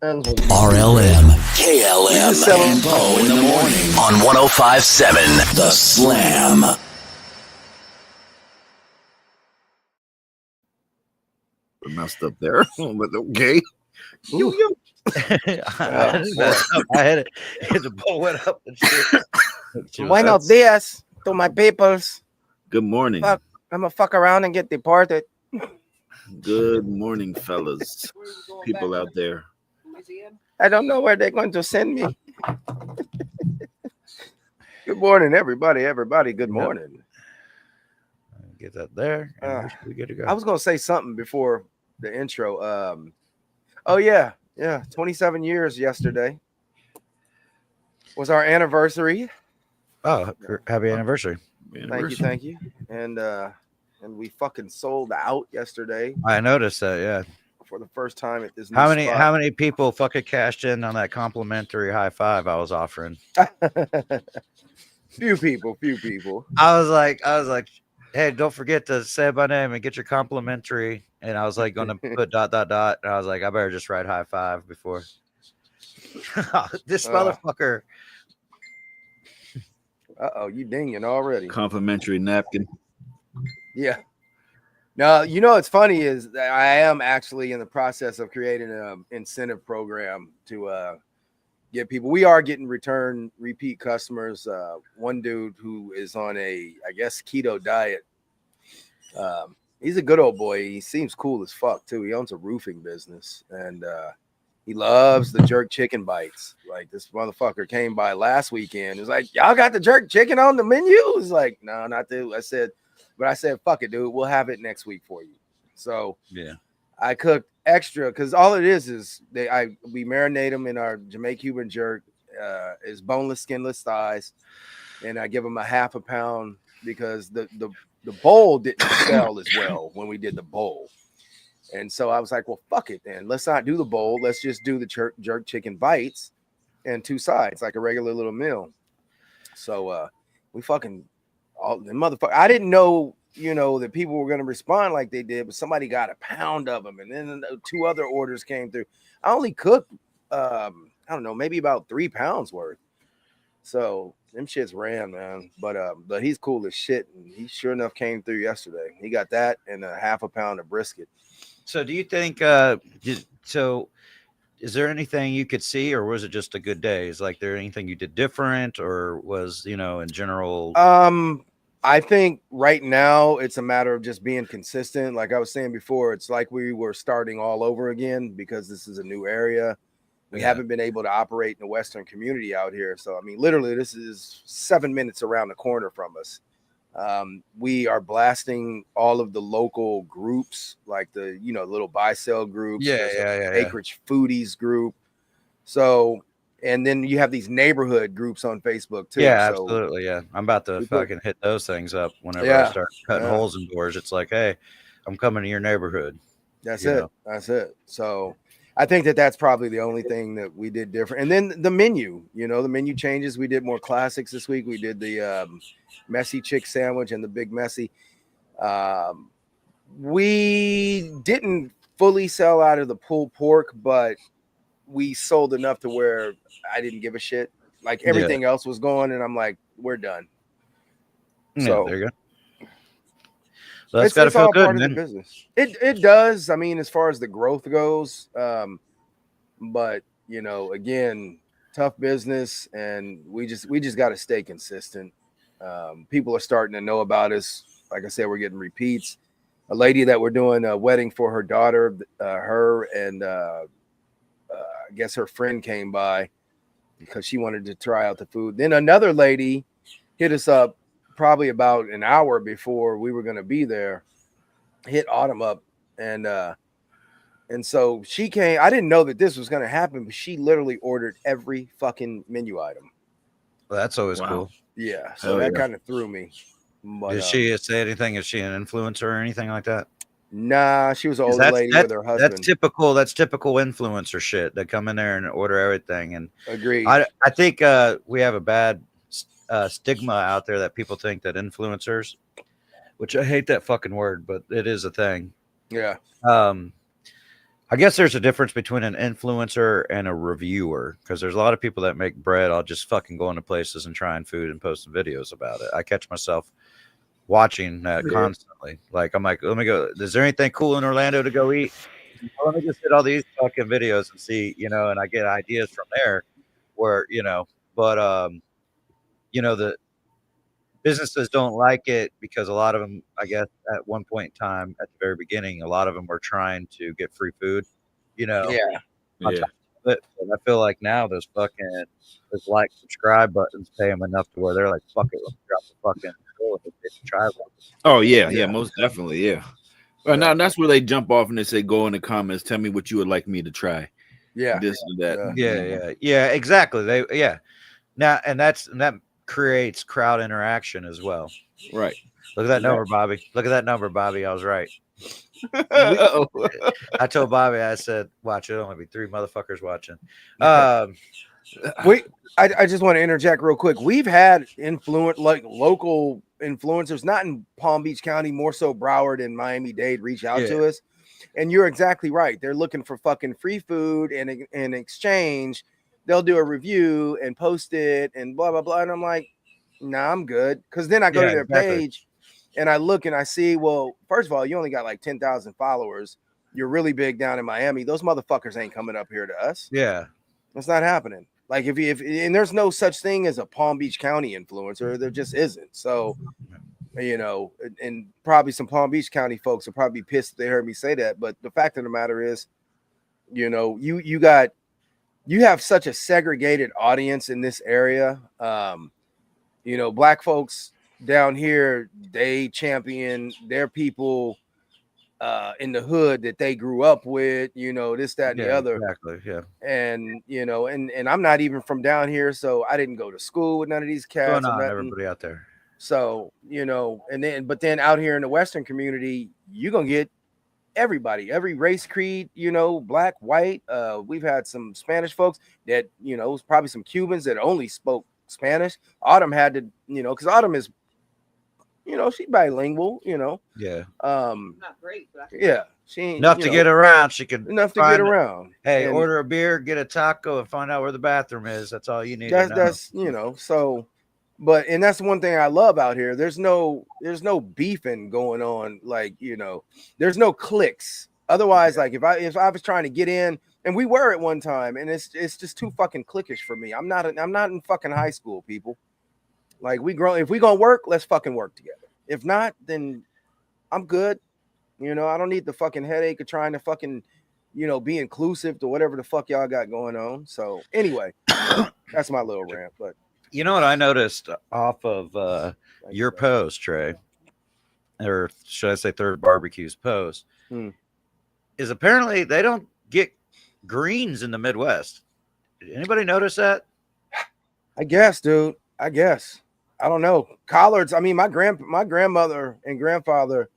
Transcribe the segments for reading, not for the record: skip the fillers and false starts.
RLM, KLM, and Bo in the morning on 105.7 The Slam. Messed up there, but okay. I had it. The ball went up and shit. Buenos dias to my peoples. Good morning. Fuck, I'm gonna fuck around and get deported. Good morning, fellas. People out there. I don't know where they're going to send me. Good morning, everybody. Everybody, good morning. Get that there. We good to go. I was gonna say something before the intro. Oh yeah, 27 years yesterday was our anniversary. Oh, happy anniversary. Thank you. And we fucking sold out yesterday. I noticed that, yeah. For the first time at this new How spot. many people fucking cashed in on that complimentary high five I was offering? Few people. I was like, hey, don't forget to say my name and get your complimentary. And I was like going to put ... And I was like, I better just write high five before this motherfucker. You dinging already. Complimentary napkin. Yeah. Now, you know what's funny is that I am actually in the process of creating an incentive program to get people. We are getting repeat customers. One dude who is on I guess, keto diet. He's a good old boy. He seems cool as fuck too. He owns a roofing business and he loves the jerk chicken bites. Like this motherfucker came by last weekend. He was like, y'all got the jerk chicken on the menu? He's like, no, not the. I said, fuck it, dude. We'll have it next week for you. So yeah, I cooked extra because all it is we marinate them in our Jamaican Cuban jerk. Is boneless, skinless thighs, and I give them a half a pound because the bowl didn't sell as well when we did the bowl. And so I was like, well, fuck it then. Let's not do the bowl. Let's just do the jerk chicken bites and two sides, like a regular little meal. So we fucking all the motherfucker. I didn't know, that people were going to respond like they did, but somebody got a pound of them. And then two other orders came through. I only cooked, I don't know, maybe about 3 pounds worth. So them shits ran, man. But he's cool as shit. And he sure enough came through yesterday. He got that and a half a pound of brisket. So do you think, is there anything you could see, or was it just a good day? Is like there anything you did different, or was, in general? I think right now it's a matter of just being consistent. Like I was saying before, it's like we were starting all over again because this is a new area. We haven't been able to operate in the Western community out here. So, I mean, literally this is 7 minutes around the corner from us. We are blasting all of the local groups, like the, little buy sell groups. Acreage Foodies group. So, and then you have these neighborhood groups on Facebook too. Yeah, absolutely. Yeah. I'm about to fucking hit those things up whenever I start cutting holes in doors. It's like, hey, I'm coming to your neighborhood. That's it. So I think that's probably the only thing that we did different. And then the menu, the menu changes. We did more classics this week. We did the messy chick sandwich and the big messy. We didn't fully sell out of the pulled pork, but we sold enough to where I didn't give a shit. Like everything else was going, and I'm like, we're done. So there you go. So that's got to feel good, part of the business. It does. I mean, as far as the growth goes, but again, tough business, and we just got to stay consistent. People are starting to know about us. Like I said, we're getting repeats. A lady that we're doing a wedding for her daughter, her and I guess her friend came by because she wanted to try out the food. Then another lady hit us up probably about an hour before we were going to be there, hit Autumn up. And so she came. I didn't know that this was going to happen, but she literally ordered every fucking menu item. Well, that's always cool. Yeah. So that kind of threw me. But, did she say anything? Is she an influencer or anything like that? Nah, she was an older lady with her husband. That's typical influencer shit. They come in there and order everything. And agreed. I think we have a bad stigma out there that people think that influencers, which I hate that fucking word, but it is a thing. Yeah. I guess there's a difference between an influencer and a reviewer because there's a lot of people that make bread. I'll just fucking go into places and trying food and posting videos about it. I catch myself watching that constantly. Like I'm like, let me go. Is there anything cool in Orlando to go eat? Well, let me just hit all these fucking videos and see, and I get ideas from there. Where but the businesses don't like it because a lot of them, I guess, at one point in time, at the very beginning, a lot of them were trying to get free food, Yeah. on top of it. And I feel like now those like, subscribe buttons pay them enough to where they're like, fuck it, let's drop the fucking bill if they try one. Oh yeah, most definitely, yeah. Well, now that's where they jump off and they say, "Go in the comments, tell me what you would like me to try." Yeah, this and that. Yeah, exactly. Now that creates crowd interaction as well. Right. Look at that number, Bobby. Look at that number, Bobby. I was right. I told Bobby, I said, watch, it'll only be 3 motherfuckers watching. I just want to interject real quick. We've had local influencers, not in Palm Beach County, more so Broward and Miami-Dade, reach out to us. And you're exactly right. They're looking for fucking free food, and in exchange, they'll do a review and post it and blah, blah, blah. And I'm like, nah, I'm good. Because then I go to their page and I look and I see, well, first of all, you only got like 10,000 followers. You're really big down in Miami. Those motherfuckers ain't coming up here to us. Yeah. It's not happening. Like if and there's no such thing as a Palm Beach County influencer. There just isn't. So, and probably some Palm Beach County folks will probably be pissed if they heard me say that. But the fact of the matter is, you have such a segregated audience in this area. Black folks down here, they champion their people in the hood that they grew up with, this, that, and the other. Exactly. Yeah. And and I'm not even from down here, so I didn't go to school with none of these cats. Going on, everybody out there. So, but then out here in the Western community, you're gonna get everybody, every race, creed, black, white. We've had some Spanish folks that, probably some Cubans that only spoke Spanish. Autumn had to, because Autumn is, she's bilingual, Yeah. Not great, but she ain't enough to get around. She could get around. Hey, order a beer, get a taco, and find out where the bathroom is. That's all you need. That's so. But and that's one thing I love out here. There's no beefing going on. Like, there's no cliques. Otherwise, like if I was trying to get in, and we were at one time, and it's just too fucking cliquish for me. I'm not in fucking high school, people. Like if we gonna work, let's fucking work together. If not, then I'm good. I don't need the fucking headache of trying to fucking, be inclusive to whatever the fuck y'all got going on. So anyway, that's my little rant. But you know what I noticed off of your post, Trey, or should I say Third Barbecue's post, is apparently they don't get greens in the Midwest. Did anybody notice that? I guess, dude. I guess. I don't know. Collards. I mean, my grandmother and grandfather,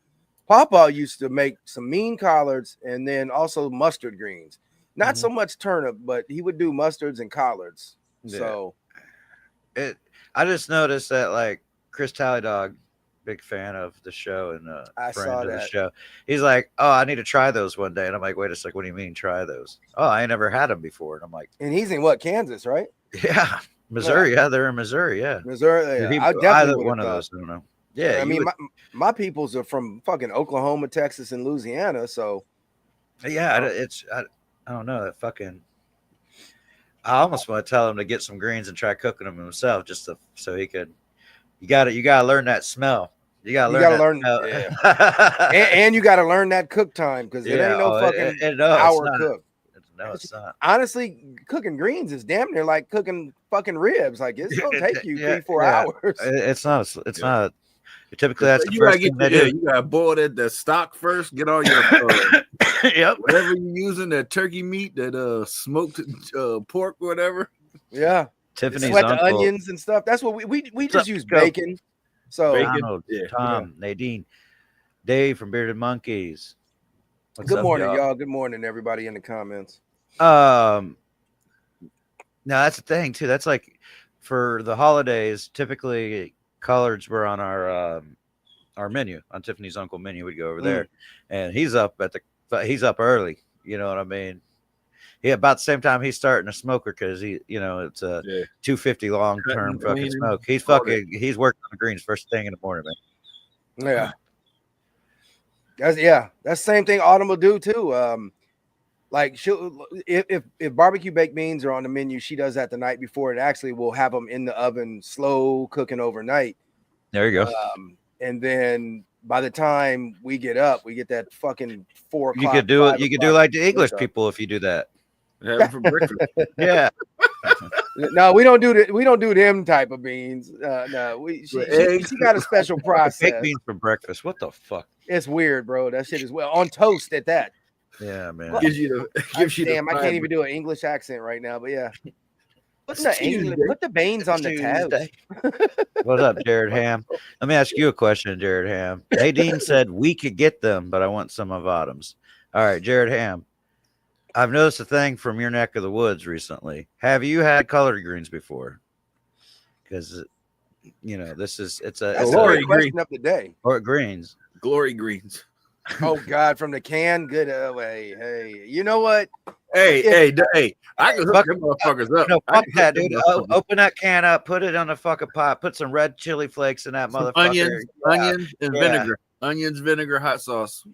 Papa used to make some mean collards and then also mustard greens. Not so much turnip, but he would do mustards and collards. Yeah. So I just noticed that, like, Chris Tallydog, big fan of the show and I friend saw of the that. show. He's like, "Oh, I need to try those one day," and I'm like, "Wait a second, what do you mean try those?" "Oh, I ain't never had them before," and I'm like, and he's in what, Kansas, right? "Yeah, Missouri. Yeah, they're in Missouri. Yeah, Missouri. Yeah, I definitely one of those. I don't know. Yeah, I mean, my peoples are from fucking Oklahoma, Texas, and Louisiana. So yeah, I don't know that fucking. I almost want to tell him to get some greens and try cooking them himself, so he could. You got to learn that smell. You got to learn. Yeah. and you got to learn that cook time because it ain't no fucking hour cook. No, it's not. Honestly, cooking greens is damn near like cooking fucking ribs. Like it's gonna take you 3-4 hours. It's not. It's not. Typically, that's the first thing they do. You gotta boil the stock first. Get all your whatever you're using, that turkey meat, that smoked pork, whatever. Yeah, Tiffany's sweat uncle, the onions and stuff. That's what we just use bacon. So Donald, Tom, Nadine, Dave from Bearded Monkeys. Good morning, y'all. Good morning, everybody in the comments. Now that's the thing too. That's like for the holidays. Typically, collards were on our menu, on Tiffany's uncle menu. We'd go over there, and he's up early. You know what I mean? Yeah, about the same time he's starting a smoker because he, you know, it's a 250 long term fucking smoke. He's he's working on the greens first thing in the morning, man. Yeah. That's the same thing Autumn will do too. Like if barbecue baked beans are on the menu, she does that the night before, and actually we'll have them in the oven, slow cooking overnight. There you go. And then by the time we get up, we get that fucking 4 o'clock. You could do it. You could do like the English people if you do that. For breakfast. Yeah. No, we don't do that. We don't do them type of beans. No, she got a special process. Baked beans for breakfast. What the fuck? It's weird, bro. That shit is on toast at that. Yeah, man. Gives you damn, I can't even do an English accent right now, but yeah. Put the beans on the toast. What's up, Jared Ham? Let me ask you a question, Jared Ham. Nadine said we could get them, but I want some of Autumn's. All right, Jared Ham. I've noticed a thing from your neck of the woods recently. Have you had collard greens before? Because, you know, it's a glory green of the day. Or greens. Glory greens. Oh God, from the can. Good. Hey, you know what? Hey! I can hook them motherfuckers up. No, fuck that, dude. Open that can up. Put it on the fucking pot. Put some red chili flakes in that motherfucker. Onions, and vinegar. Onions, vinegar, hot sauce.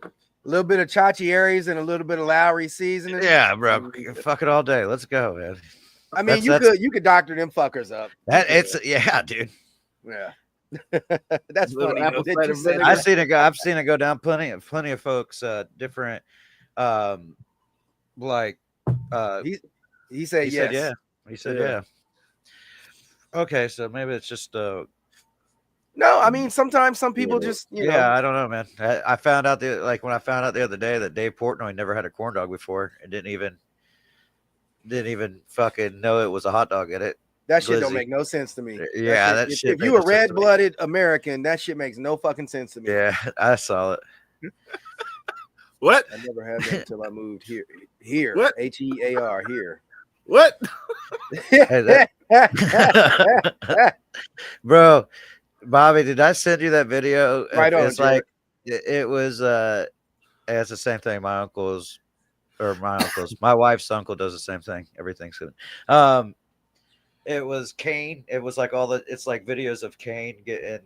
A little bit of Chachi Aries and a little bit of Lowry seasoning. Yeah, bro. Fuck it all day. Let's go, man. I mean, you could doctor them fuckers up. Dude. Yeah. That's funny. I've seen it go down. Plenty of folks, different, he said yes. He said yeah. Okay, so maybe it's just no, I mean sometimes some people just you know. I don't know, man. I found out when I found out the other day that Dave Portnoy never had a corn dog before and didn't even fucking know it was a hot dog in it. That shit don't make no sense to me. Yeah, that shit. If you a red-blooded American, that shit makes no fucking sense to me. Yeah, I saw it. What? I never had that until I moved here. Here. What? HEAR here. What? Bro, Bobby, did I send you that video? Right on. It's like it was it's the same thing. My wife's uncle does the same thing. Everything's good. It was Kane. It was like it's like videos of Kane getting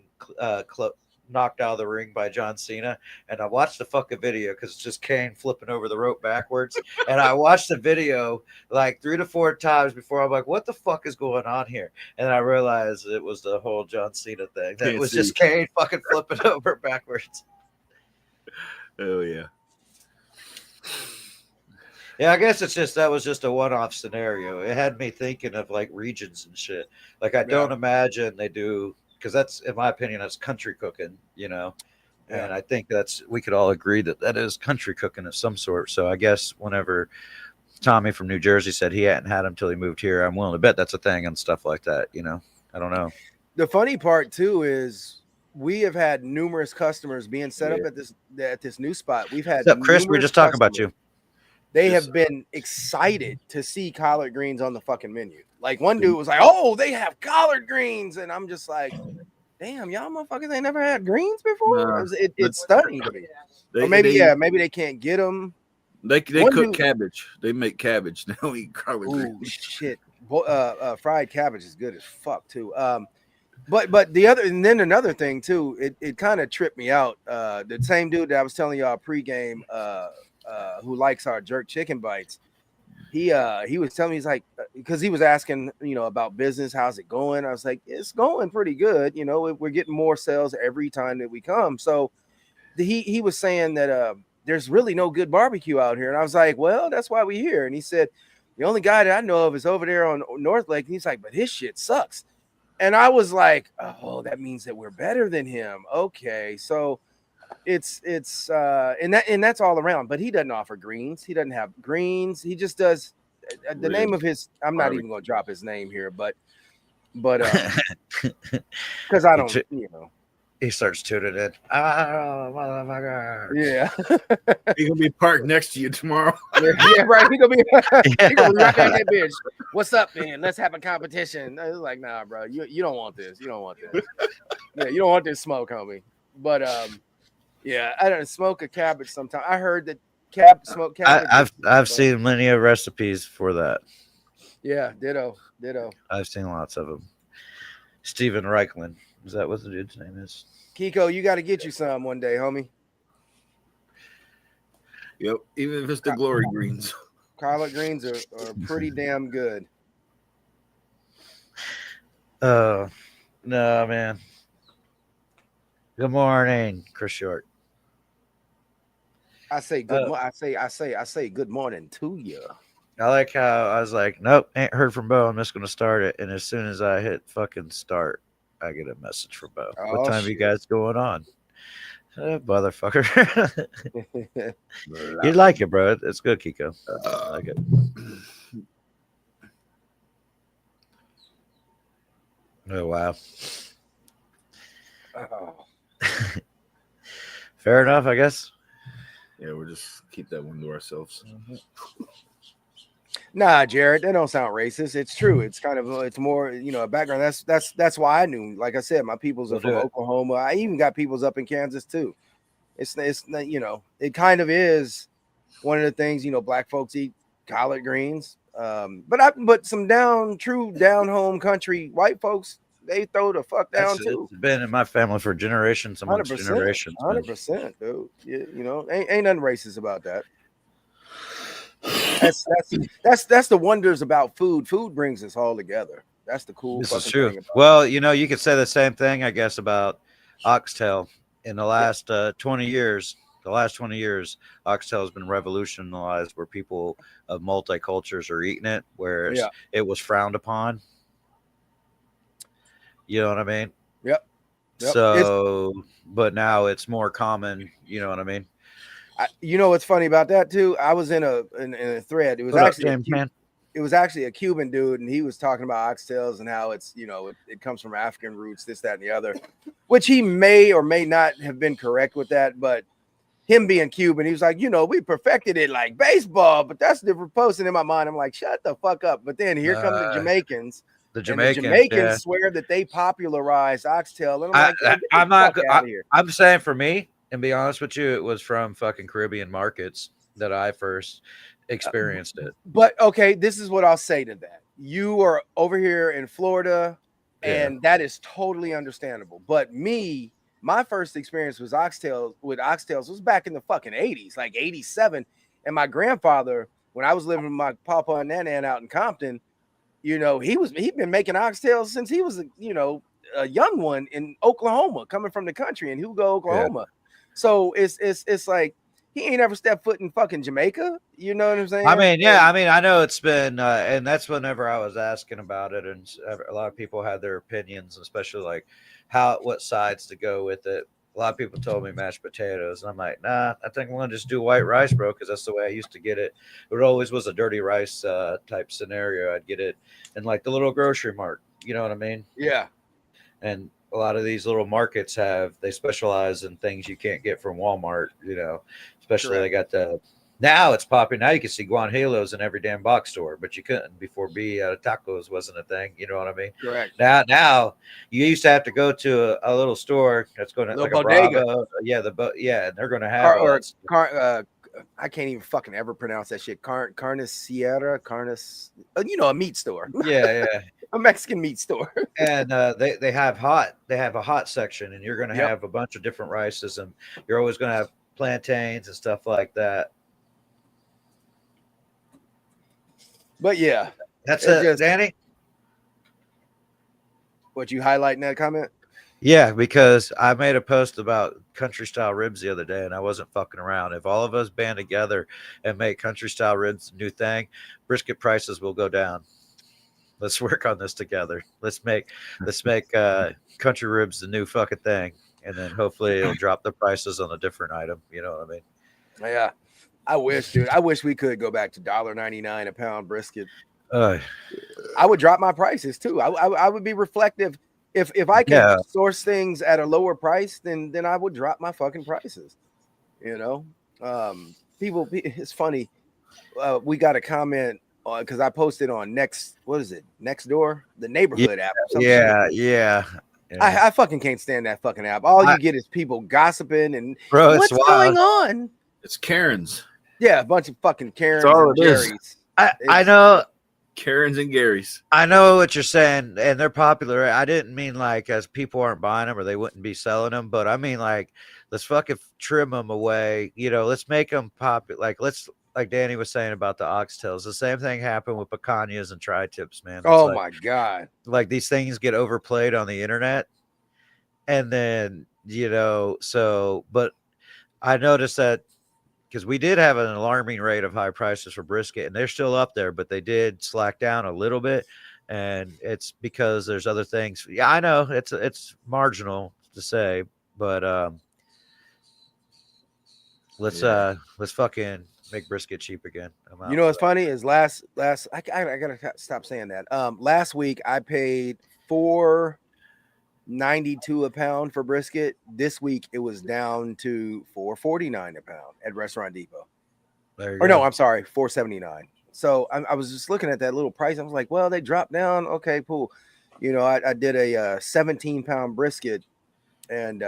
knocked out of the ring by John Cena. And I watched the fucking video because it's just Kane flipping over the rope backwards. And I watched the video like 3 to 4 times before I'm like, what the fuck is going on here? And I realized it was the whole John Cena thing. That was just Kane fucking flipping over backwards. Oh, yeah. Yeah, I guess that was just a one-off scenario. It had me thinking of like regions and shit. Like I don't imagine they do, because that's, in my opinion, that's country cooking, you know. And I think we could all agree that is country cooking of some sort. So I guess whenever Tommy from New Jersey said he hadn't had them till he moved here, I'm willing to bet that's a thing and stuff like that. You know, I don't know. The funny part too is we have had numerous customers being set up at this new spot. We've had. What's up, Chris? We're just talking about you. They have been excited to see collard greens on the fucking menu. Like one dude was like, "Oh, they have collard greens," and I'm just like, "Damn, y'all motherfuckers ain't never had greens before." Nah, it's stunning to me. Or maybe they can't get them. They cook cabbage. They make cabbage. They don't eat collard greens. Ooh, shit. Fried cabbage is good as fuck too. But then another thing too, it kind of tripped me out. The same dude that I was telling y'all pregame, who likes our jerk chicken bites, he was telling me, he's like, because he was asking, you know, about business, how's it going? I was like, it's going pretty good. You know, we're getting more sales every time that we come. So he was saying that there's really no good barbecue out here, and I was like, well, that's why we're here. And he said the only guy that I know of is over there on North Lake, and he's like, but his shit sucks. And I was like, oh, that means that we're better than him. Okay, so it's and that's all around. But he doesn't offer greens. He doesn't have greens. He just does the name of his. I'm not even going to drop his name here, but because I don't, you know. He starts tuning in. Oh, motherfucker. Yeah. He's gonna be parked next to you tomorrow. Yeah, right. He's gonna be right at that bitch. What's up, man? Let's have a competition. I was like, nah, bro. You don't want this. You don't want this. Yeah, you don't want this smoke, homie. But yeah, I don't smoke a cabbage sometimes. I heard that smoked cabbage. I've seen many of recipes for that. Yeah, ditto. I've seen lots of them. Steven Reichland, is that what the dude's name is? Kiko, you got to get you some one day, homie. Yep, even if it's the glory greens. Collard greens are pretty damn good. No, man. Good morning, Chris Short. I say good. I say good morning to you. I like how I was like, nope, ain't heard from Bo. I'm just gonna start it, and as soon as I hit fucking start, I get a message from Bo. Oh, what time shit. you guys going on? Motherfucker. You like it, bro. It's good, Kiko. I like it. Oh, wow. Oh. Fair enough, I guess. Yeah, we'll just keep that one to ourselves. Nah, Jared, that don't sound racist. It's true. It's kind of it's more, a background. That's why I knew. Like I said, my peoples are from Oklahoma. I even got peoples up in Kansas too. It's it kind of is one of the things, black folks eat collard greens. But some true down home country white folks, they throw the fuck down too. It's been in my family for generations amongst generations. 100%, dude. Ain't nothing racist about that. That's the wonders about food. Food brings us all together. That's the cool. This is true. Well, you could say the same thing, I guess, about oxtail. In the last 20 years, oxtail has been revolutionized, where people of multicultures are eating it, where it was frowned upon. You know what I mean? Yep. So, but now it's more common. You know what I mean? What's funny about that too? I was in a thread. It was it was actually a Cuban dude, and he was talking about oxtails and how it's it comes from African roots, this, that, and the other, which he may or may not have been correct with that. But him being Cuban, he was like, we perfected it like baseball, but that's different. Posting in my mind, I'm like, shut the fuck up. But then here come the Jamaicans. The Jamaicans swear that they popularized oxtail, and I'm like, I'm saying for me, and be honest with you, it was from fucking Caribbean markets that I first experienced it. But okay, this is what I'll say to that. You are over here in Florida, and that is totally understandable. But my first experience with oxtails was back in the fucking 80s, like 87. And my grandfather, when I was living with my papa and nana out in Compton, he'd been making oxtails since he was a young one in Oklahoma, coming from the country in Hugo, Oklahoma. Yeah. So it's like he ain't ever stepped foot in fucking Jamaica. You know what I'm saying? I mean, yeah. I mean, I know it's been, and that's whenever I was asking about it, and a lot of people had their opinions, especially like what sides to go with it. A lot of people told me mashed potatoes, and I'm like, nah, I think I'm gonna just do white rice, bro, because that's the way I used to get it. It always was a dirty rice type scenario. I'd get it in like the little grocery mart. You know what I mean? Yeah. And a lot of these little markets they specialize in things you can't get from Walmart, especially Correct. They got now it's popping. Now you can see guanjilos in every damn box store, but you couldn't before tacos wasn't a thing. You know what I mean? Correct. Now you used to have to go to a little store that's going to like bodega. A Bravo. Yeah, and they're going to have I can't even fucking ever pronounce that shit. Carniceria, a meat store. Yeah. A Mexican meat store. And they have a hot section, and you're going to have a bunch of different rices, and you're always going to have plantains and stuff like that. But yeah, that's it, Danny. What you highlighting that comment? Yeah, because I made a post about country style ribs the other day, and I wasn't fucking around. If all of us band together and make country style ribs a new thing, brisket prices will go down. Let's work on this together. Let's make country ribs the new fucking thing, and then hopefully it'll drop the prices on a different item. You know what I mean? Yeah. I wish, dude. I wish we could go back to $1.99 a pound brisket. I would drop my prices too. I would be reflective. If I can source things at a lower price, then I would drop my fucking prices. People. It's funny. We got a comment because I posted on Nextdoor, the neighborhood app. Yeah. I fucking can't stand that fucking app. All you get is people gossiping and bro, what's going on. It's Karens. Yeah, a bunch of fucking Karens That's all and it is. Jerry's. I know. Karens and Garys. I know what you're saying, and they're popular. I didn't mean like as people aren't buying them or they wouldn't be selling them, but I mean like let's fucking trim them away. You know, let's make them popular. Like Danny was saying about the oxtails. The same thing happened with picanhas and tri-tips, man. It's Oh like, my god! like these things get overplayed on the internet, and then but I noticed that because we did have an alarming rate of high prices for brisket, and they're still up there, but they did slack down a little bit, and it's because there's other things. Yeah, I know it's marginal to say, but let's fucking make brisket cheap again. You know what's funny is last I gotta stop saying that. Last week I paid $4.92 a pound for brisket. This week it was down to $4.49 a pound at Restaurant Depot. No, I'm sorry, $4.79. So I was just looking at that little price. I was like, well, they dropped down. Okay, cool. You know, I did a 17-pound brisket, and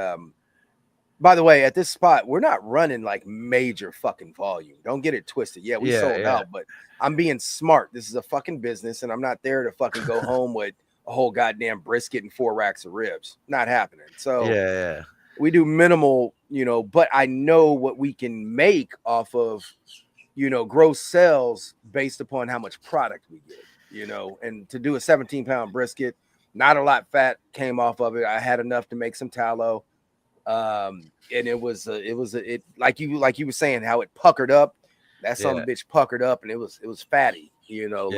by the way, at this spot, we're not running like major fucking volume. Don't get it twisted. Yeah, we sold out, but I'm being smart. This is a fucking business, and I'm not there to fucking go home with a whole goddamn brisket and 4 racks of ribs. Not happening. So we do minimal, you know, but I know what we can make off of, you know, gross sales based upon how much product we get, you know, and to do a 17-pound brisket, not a lot fat came off of it. I had enough to make some tallow. And it was like you were saying how it puckered up. That son of a bitch puckered up, and it was fatty, you know,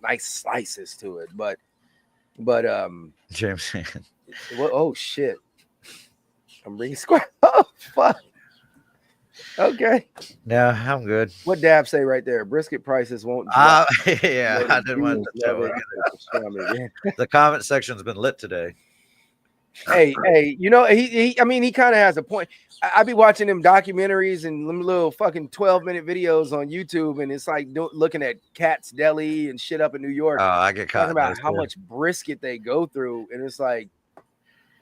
nice slices to it. But James, well, oh shit, I'm bringing square. Oh fuck. Okay. No, I'm good. What Dab say right there? Brisket prices won't drop. I didn't want to tell you. The comment section's been lit today. Hey, you know, he kind of has a point. I be watching them documentaries and them little fucking 12-minute videos on YouTube, and it's like looking at Cat's Deli and shit up in New York. Oh, I get caught talking about how much brisket they go through, and it's like,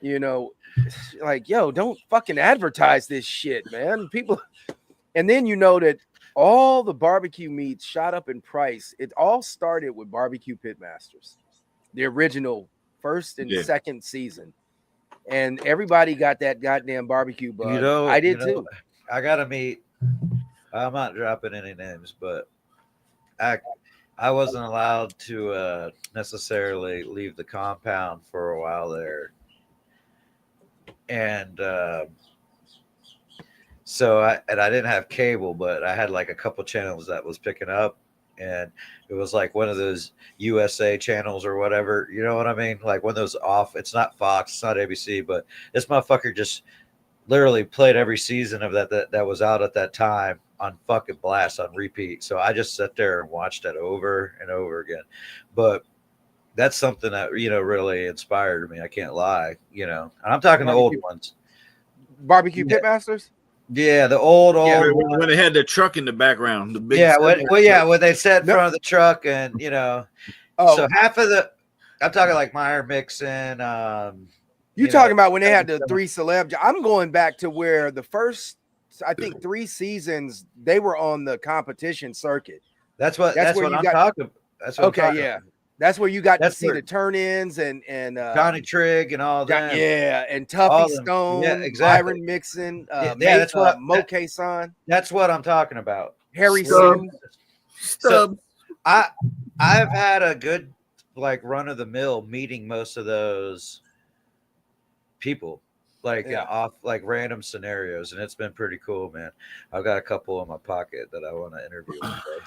you know, like, yo, don't fucking advertise this shit, man. People, and then you know that all the barbecue meats shot up in price. It all started with Barbecue Pitmasters, the original first and second season. And everybody got that goddamn barbecue bug. You know, I did too. I gotta meet. I'm not dropping any names, but I wasn't allowed to necessarily leave the compound for a while there, and so I didn't have cable, but I had like a couple channels that was picking up. And it was like one of those USA channels or whatever, you know what I mean? Like one of those off. It's not Fox, it's not ABC, but this motherfucker just literally played every season of that was out at that time on fucking blast on repeat. So I just sat there and watched it over and over again. But that's something that, you know, really inspired me. I can't lie, you know. And I'm talking the old ones. Barbecue Pitmasters? Yeah, the old when they had the truck in the background, the big when they sat in front of the truck, and you know, so half of the, I'm talking like Meyer Mixon. You talking about when they had the 3 celeb? I'm going back to where the first, I think 3 seasons they were on the competition circuit. That's what I'm talking. That's what okay, yeah. That's where you got to see the turn-ins and Johnny Trigg and all that. Yeah, and Tuffy Stone, Byron Mixon, that's what Moke San. That's what I'm talking about. Harry Stubbs. So I've had a good like run of the mill meeting most of those people, like off like random scenarios, and it's been pretty cool, man. I've got a couple in my pocket that I want to interview one day.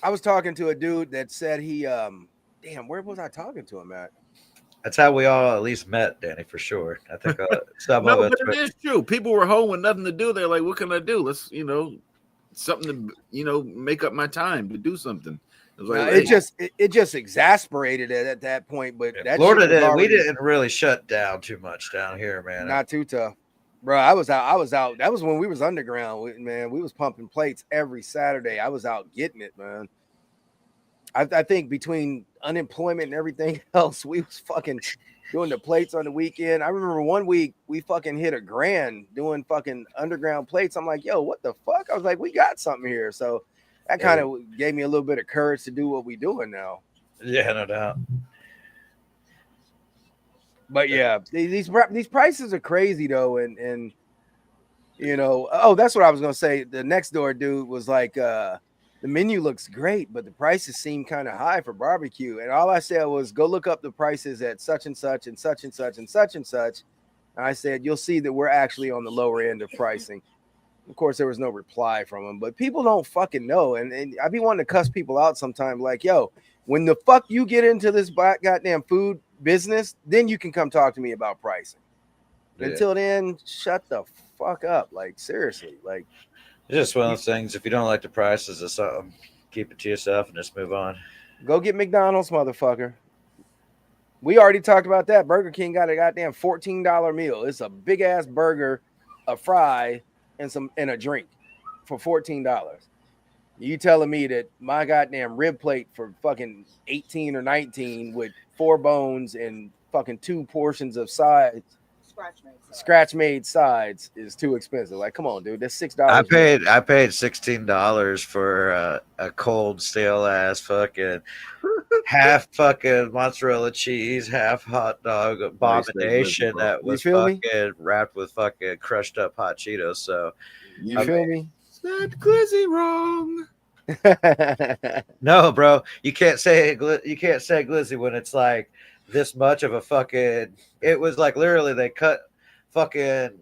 I was talking to a dude that said he damn, where was I talking to him at? That's how we all at least met, Danny, for sure. I think some of it is true. People were home with nothing to do. They're like, what can I do? Let's, you know, something to, you know, make up my time to do something. It just exasperated it at that point. But that Florida we didn't really shut down too much down here, man. Not too tough. Bro, I was out. That was when we was underground, man. We was pumping plates every Saturday. I was out getting it, man. I think between unemployment and everything else, we was fucking doing the plates on the weekend. I remember one week we fucking hit $1,000 doing fucking underground plates. I'm like, yo, what the fuck? I was like, we got something here. So that kind of gave me a little bit of courage to do what we doing now. Yeah, no doubt. But yeah, these prices are crazy though, and you know, oh, that's what I was gonna say. The next door dude was like, the menu looks great, but the prices seem kind of high for barbecue. And all I said was, go look up the prices at such and such and such and such and such and such. And I said, you'll see that we're actually on the lower end of pricing. Of course, there was no reply from him, but people don't fucking know. And I be wanting to cuss people out sometimes, like, yo, when the fuck you get into this goddamn food business, then you can come talk to me about pricing. Yeah. Until then, shut the fuck up. Like, seriously, like, It's just one of those things. If you don't like the prices of something, keep it to yourself and just move on. go get McDonald's, motherfucker. We already talked about that. Burger King got a goddamn $14 meal. It's a big ass burger, a fry, and a drink for $14. You telling me that my goddamn rib plate for fucking 18 or 19 with 4 bones and fucking 2 portions of sides, scratch made sides is too expensive? Like, come on, dude, that's $6. I paid $16 for a cold stale ass fucking half fucking mozzarella cheese, half hot dog abomination that was fucking wrapped with fucking crushed up hot Cheetos. So you feel me? That Glizzy wrong. No, bro, you can't say glizzy when it's like this much of a fucking. It was like literally they cut fucking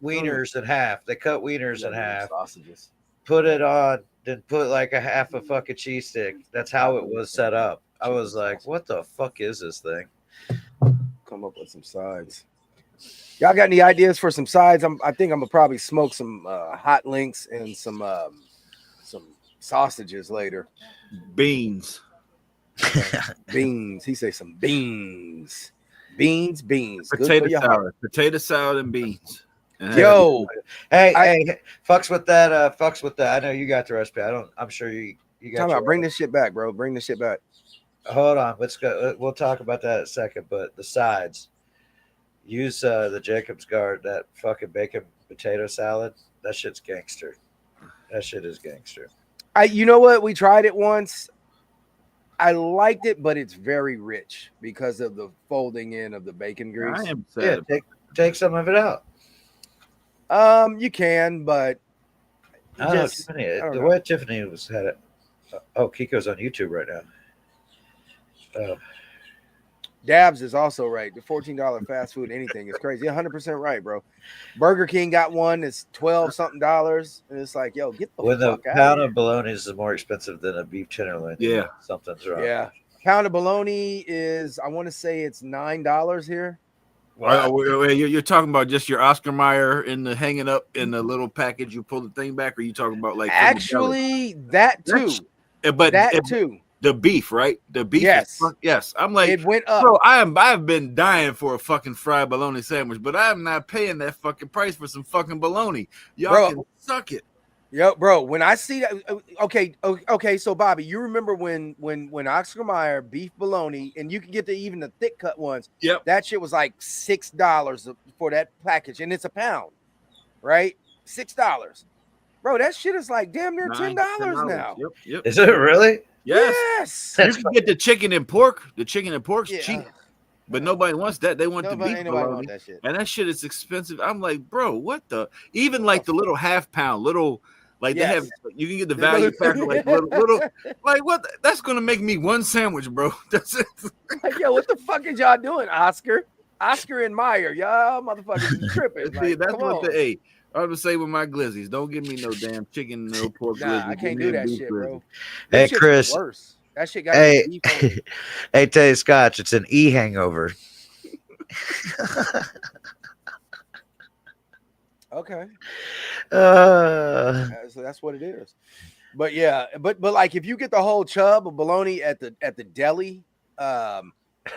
wieners in half. They cut wieners in half, sausages, put it on, then put like a half a fucking cheese stick. That's how it was set up. I was like, what the fuck is this thing? Come up with some sides. Y'all got any ideas for some sides? I think I'm gonna probably smoke some hot links and some sausages later. Beans. Beans. He say some beans. Beans. Potato salad and beans. Yo, hey, fucks with that. Fucks with that. I know you got the recipe. I'm sure you got. Time out. Bring this shit back, bro. Bring this shit back. Hold on. Let's go. We'll talk about that in a second. But the sides. Use the Jacob's Guard, that fucking bacon potato salad. That shit's gangster. That shit is gangster. You know what? We tried it once. I liked it, but it's very rich because of the folding in of the bacon grease. I am sad. Yeah, take some of it out. You can, but the way Tiffany was had it. Oh, Kiko's on YouTube right now. Dabs is also right. The $14 fast food, anything is crazy. 100% right, bro. Burger King got one. It's $12 something, and it's like, yo, get the when fuck the out pound of of bologna is more expensive than a beef tenderloin. Yeah, something's wrong. Yeah, pound of bologna is, I want to say it's $9 here. Wow. You're talking about just your Oscar Mayer in the hanging up in the little package. You pull the thing back, or you talking about like actually that too? But that too. The beef, right? The beef. Yes. Yes. I'm like, it went up. Bro, I've been dying for a fucking fried bologna sandwich, but I'm not paying that fucking price for some fucking bologna. Y'all can suck it. Yo, bro, when I see that, okay. So Bobby, you remember when Oscar Mayer beef bologna, and you can get even the thick cut ones. Yep. That shit was like $6 for that package, and it's a pound, right? $6. Bro, that shit is like damn near $10 now. Yep. Is it really? Yes. You can get the chicken and pork. The chicken and pork's cheap, but nobody wants that. They want the beef bologna, that shit. And that shit is expensive. I'm like, bro, what the? Even like the little half pound, little like they have. You can get the value pack, like little, like what? That's gonna make me one sandwich, bro. That's it. Like, yo, what the fuck is y'all doing, Oscar and Meyer? Y'all motherfuckers is tripping. Like, that's what the hey. I'm gonna say with my glizzies, don't give me no damn chicken, no pork glizzy. I can't do that shit, bro. Hey, Chris. Worse. That shit got hey, tell you, Scotch, it's an E hangover. Okay. So that's what it is. But yeah, but like if you get the whole chub of bologna at the deli,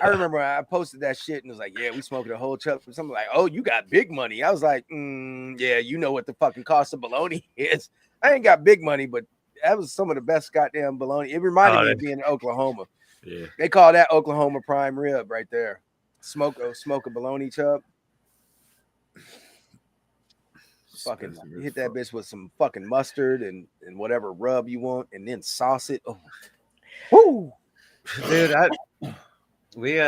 I remember I posted that shit and it was like, yeah, we smoked a whole chub for something like, oh, you got big money. I was like, yeah, you know what the fucking cost of bologna is. I ain't got big money, but that was some of the best goddamn bologna. It reminded me of being in Oklahoma. Yeah. They call that Oklahoma prime rib right there. smoke a bologna chub. Fucking hit that bitch with some fucking mustard and whatever rub you want, and then sauce it. Oh, woo, Dude, we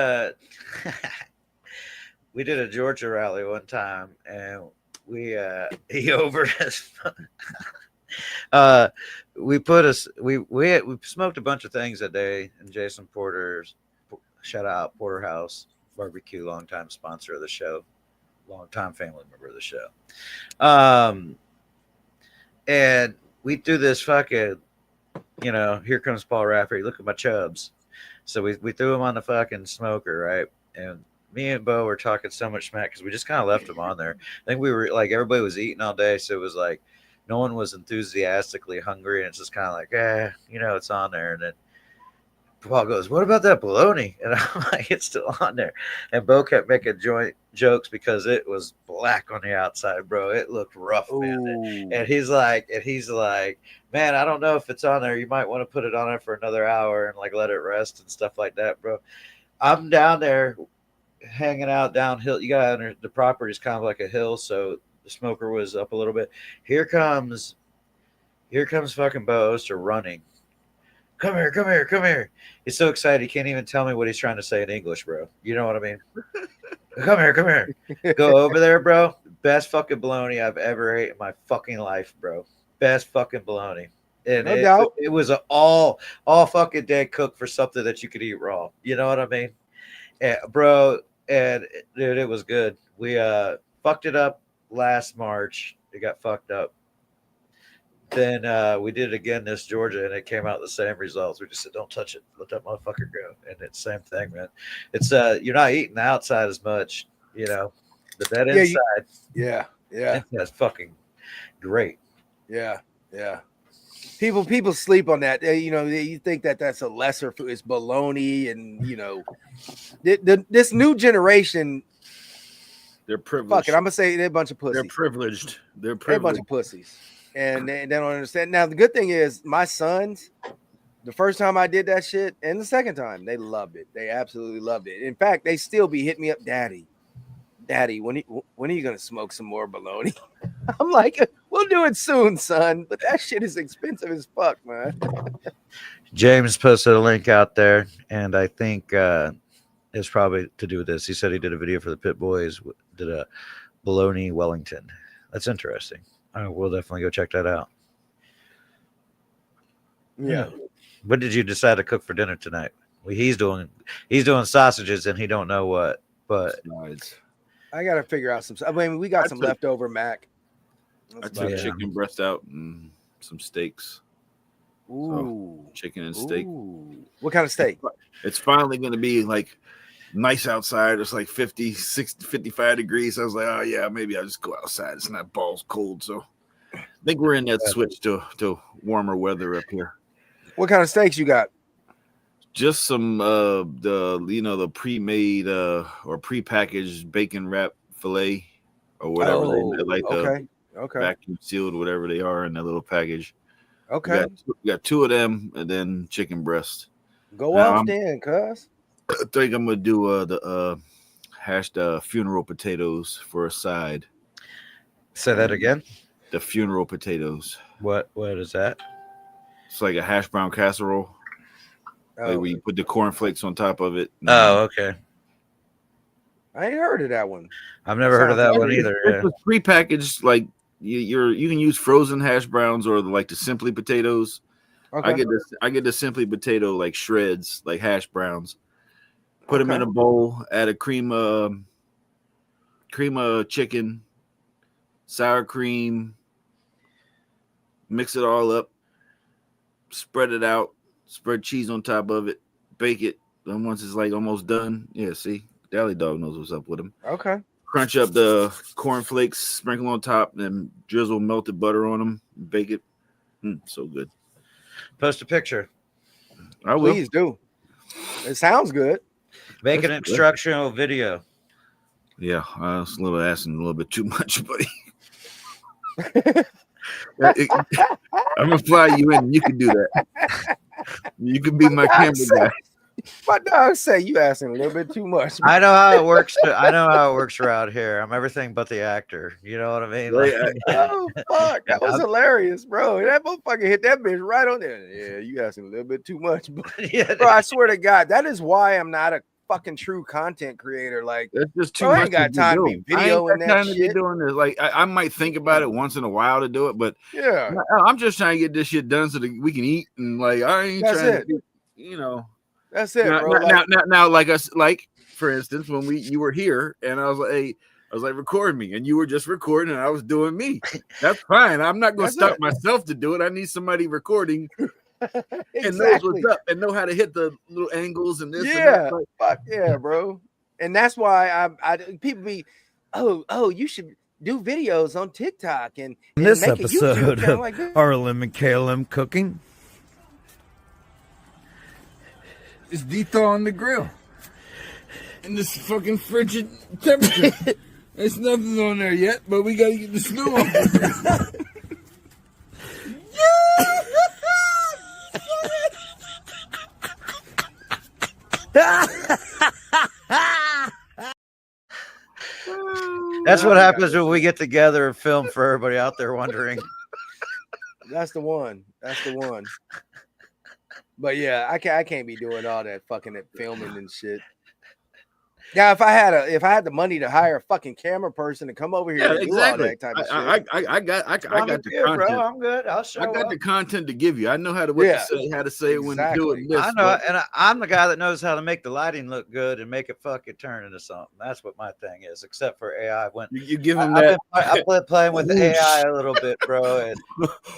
we did a Georgia rally one time, and he over us. We smoked a bunch of things that day, and Jason Porter's, shout out Porterhouse Barbecue, longtime sponsor of the show, longtime family member of the show. And we do this fucking, here comes Paul Rafferty, look at my chubs. So we threw him on the fucking smoker, right? And me and Bo were talking so much smack because we just kind of left him on there. I think we were like, everybody was eating all day, so it was like no one was enthusiastically hungry, and it's just kind of like, it's on there. And then Paul goes, "What about that bologna?" And I'm like, "It's still on there." And Bo kept making jokes because it was black on the outside, bro. It looked rough, man. And he's like, "Man, I don't know if it's on there. You might want to put it on there for another hour and like let it rest and stuff like that, bro." I'm down there hanging out downhill. You got the property is kind of like a hill, so the smoker was up a little bit. Here comes fucking Bo Oster running. Come here. He's so excited he can't even tell me what he's trying to say in English, bro. You know what I mean? Come here. Go over there, bro. Best fucking bologna I've ever ate in my fucking life, bro. Best fucking bologna. And No doubt. It was all fucking day cooked for something that you could eat raw. You know what I mean? And, bro, and dude, it was good. We fucked it up last March. It got fucked up. Then we did it again this Georgia, and it came out the same results. We just said, "Don't touch it. Let that motherfucker go." And it's the same thing, man. It's you're not eating the outside as much, but that inside, yeah, that's fucking great. Yeah. People sleep on that. You think that's a lesser food. It's bologna, and this new generation. They're privileged. Fuck it, I'm gonna say they're a bunch of pussies. They're privileged. They're a bunch of pussies, and they don't understand. Now the good thing is, my sons, the first time I did that shit, and the second time, they loved it. They absolutely loved it. In fact, they still be hitting me up, Daddy, when are you gonna smoke some more bologna? I'm like, we'll do it soon, son. But that shit is expensive as fuck, man. James posted a link out there, and I think it's probably to do with this. He said he did a video for the Pit Boys, did a bologna Wellington. That's interesting. We'll definitely go check that out. Yeah. What did you decide to cook for dinner tonight? Well, he's doing sausages, and he don't know what, but I gotta figure out some. I mean, we got some leftover mac. I took chicken breast out and some steaks. Ooh, so, chicken and steak. What kind of steak? It's finally going to be like nice outside. It's like 50, 60, 55 degrees. I was like, oh yeah, maybe I'll just go outside. It's not balls cold. So I think we're in that switch to warmer weather up here. What kind of steaks you got? Just some the pre-made or pre-packaged bacon wrap fillet or whatever they like the vacuum sealed, whatever they are in that little package. Okay. We got two of them and then chicken breast. Go off then, cuz. I think I'm gonna do the hashed funeral potatoes for a side. Say that again. The funeral potatoes. What is that? It's like a hash brown casserole. Like where you put the cornflakes on top of it. Oh, okay. I ain't heard of that one. I've never heard of that one either. It's prepackaged, like you can use frozen hash browns or like the Simply potatoes. Okay. I get the Simply potato like shreds, like hash browns. Put them in a bowl. Add a cream of chicken, sour cream. Mix it all up. Spread it out. Spread cheese on top of it. Bake it. Then once it's like almost done, see, Dally Dog knows what's up with them. Okay. Crunch up the cornflakes, sprinkle on top, then drizzle melted butter on them. Bake it. So good. Post a picture. I will. Please do. It sounds good. Make an instructional video. Yeah, I was asking a little bit too much, buddy. I'm gonna fly you in. You can do that. You can be my camera guy. My dog say you asking a little bit too much. I know how it works. I know how it works around here. I'm everything but the actor. You know what I mean? Like, Oh fuck, that was hilarious, bro. That motherfucker hit that bitch right on there. Yeah, you asking a little bit too much, bro. Yeah, Bro, I swear to God, that is why I'm not a fucking true content creator. Like, that's just too bro, I much. ain't got to time to be doing. I ain't videoing got that time to be shit. doing this. Like, I might think about it once in a while to do it, but Yeah, I'm just trying to get this shit done so that we can eat. And like, I ain't That's trying it. to, you know. that's it, Now, bro. now, Like, now, like us, like for instance, when you were here, and I was like, hey, I was like, record me, and you were just recording, and I was doing me. That's fine. I'm not going to That's stop it. myself to do it. I need somebody recording and knows exactly. what's up and know how to hit the little angles and this and Yeah, that. Like, fuck yeah, bro. And that's why I people be, oh, you should do videos on TikTok and This make a YouTube episode channel of like this. Arlen and KLM Cooking. It's Dito on the grill. In this fucking frigid temperature. There's nothing on there yet, but we gotta get the snow off. that's what happens when we get together and film for everybody out there wondering. That's the one. That's the one. But yeah, I can't be doing all that fucking filming and shit. Yeah, if I had the money to hire a fucking camera person to come over here yeah, and exactly. do all that type of shit. I got the Bro, content. I'm good. I'll show I got up. the content to give you. I know how to how to say it when to do it. Exactly. This, I know, and I'm the guy that knows how to make the lighting look good and make it fucking turn into something. That's what my thing is. Except for AI, when you give them I've that. been playing with the AI a little bit, bro. And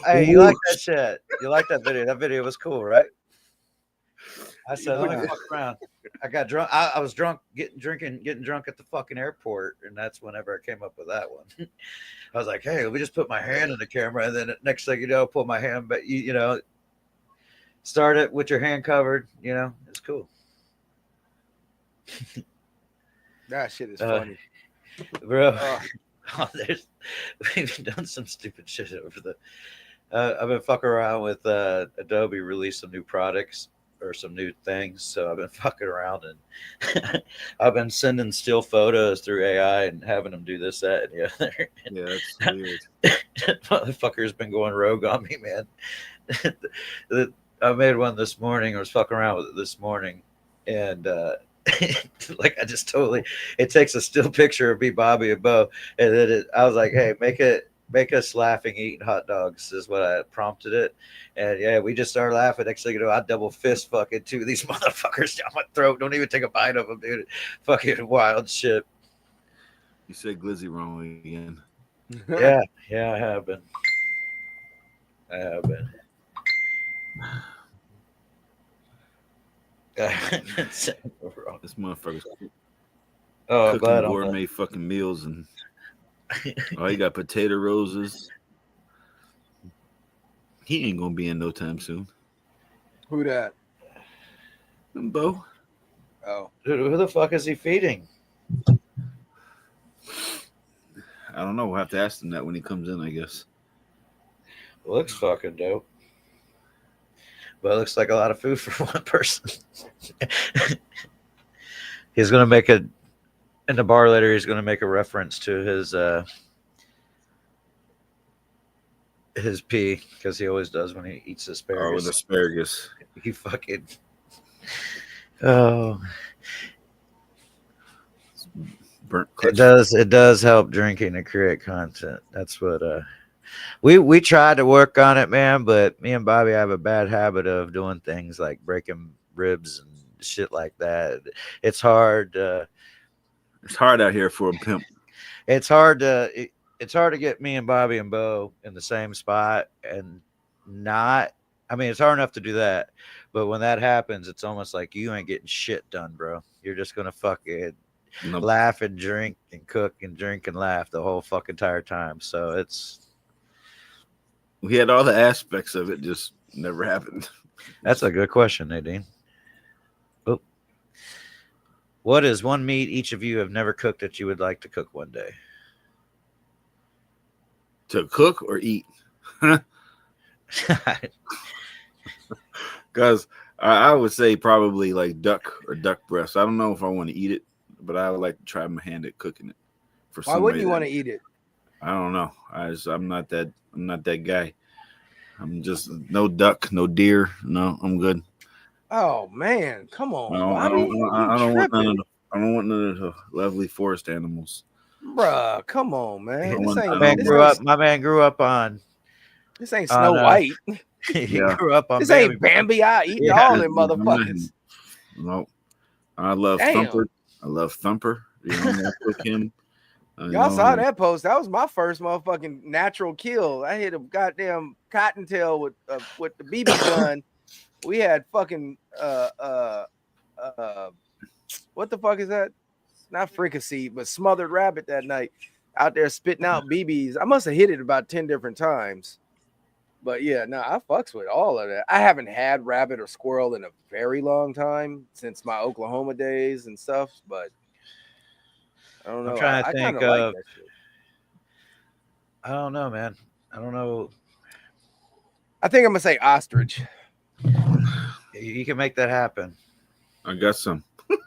hey, you like that shit? You like that video? That video was cool, right? I said, let me fuck around. I got drunk. I was drunk, getting drunk at the fucking airport, and that's whenever I came up with that one. I was like, hey, let me just put my hand in the camera, and then next thing you know, pull my hand, but you know, start it with your hand covered. You know, it's cool. That shit is funny, bro. We've done some stupid shit over the. I've been fucking around with Adobe released some new products or some new things, so I've been fucking around and I've been sending still photos through AI and having them do this, that, and the other. Yeah, that's weird. Motherfucker's been going rogue on me, man. I made one this morning. I was fucking around with it this morning, and like I just totally. It takes a still picture of me, Bobby, and Bo, and then I was like, "Hey, make us laughing, eating hot dogs," is what I prompted it, and yeah, we just started laughing. Next thing you know, I double fist fucking two of these motherfuckers down my throat. Don't even take a bite of them, dude. Fucking wild shit. You said glizzy wrong again. Yeah, I have been. This motherfucker's Oh, I'm cooking glad I'm gourmet fucking meals, and oh, he got potato roses. He ain't gonna be in no time soon. Who that? Bo. Oh, Dude, who the fuck is he feeding? I don't know. We'll have to ask him that when he comes in, I guess. Looks fucking dope. But it looks like a lot of food for one person. He's gonna make in the bar later. He's gonna make a reference to his pee, because he always does when he eats asparagus. Oh, with asparagus. He fucking. Oh. Burnt It does help drinking to create content. That's what we tried to work on it, man, but me and Bobby have a bad habit of doing things like breaking ribs and shit like that. It's hard It's hard out here for a pimp. it's hard to get me and Bobby and Bo in the same spot and not. I mean, it's hard enough to do that, but when that happens, it's almost like you ain't getting shit done, bro. You're just gonna fucking laugh and drink and cook and drink and laugh the whole fucking entire time. So we had all the aspects of it, just never happened. that's a good question, Nadine. Oh, what is one meat each of you have never cooked that you would like to cook one day? To cook or eat? Because I would say probably like duck or duck breast. I don't know if I want to eat it, but I would like to try my hand at cooking it. For Why wouldn't you want to eat it? I don't know. I'm not that guy. I'm just no duck, no deer. No, I'm good. Oh man, come on, I Bobby. don't want none of the lovely forest animals. Bruh, come on, man. My man grew up on. This ain't Snow White. He grew up on. This ain't Bambi. I eat all them motherfuckers. No, I love Thumper. I love Thumper. You know, cook him. Y'all saw that post. That was my first motherfucking natural kill. I hit a goddamn cottontail with the BB gun. We had fucking what the fuck is that? Not fricassee, but smothered rabbit that night out there spitting out BBs. I must have hit it about 10 different times. But yeah, no, I fucks with all of that. I haven't had rabbit or squirrel in a very long time since my Oklahoma days and stuff, but I don't know. I'm trying to think of. Like that shit. I don't know, man. I don't know. I think I'm gonna say ostrich. You can make that happen. I got some. I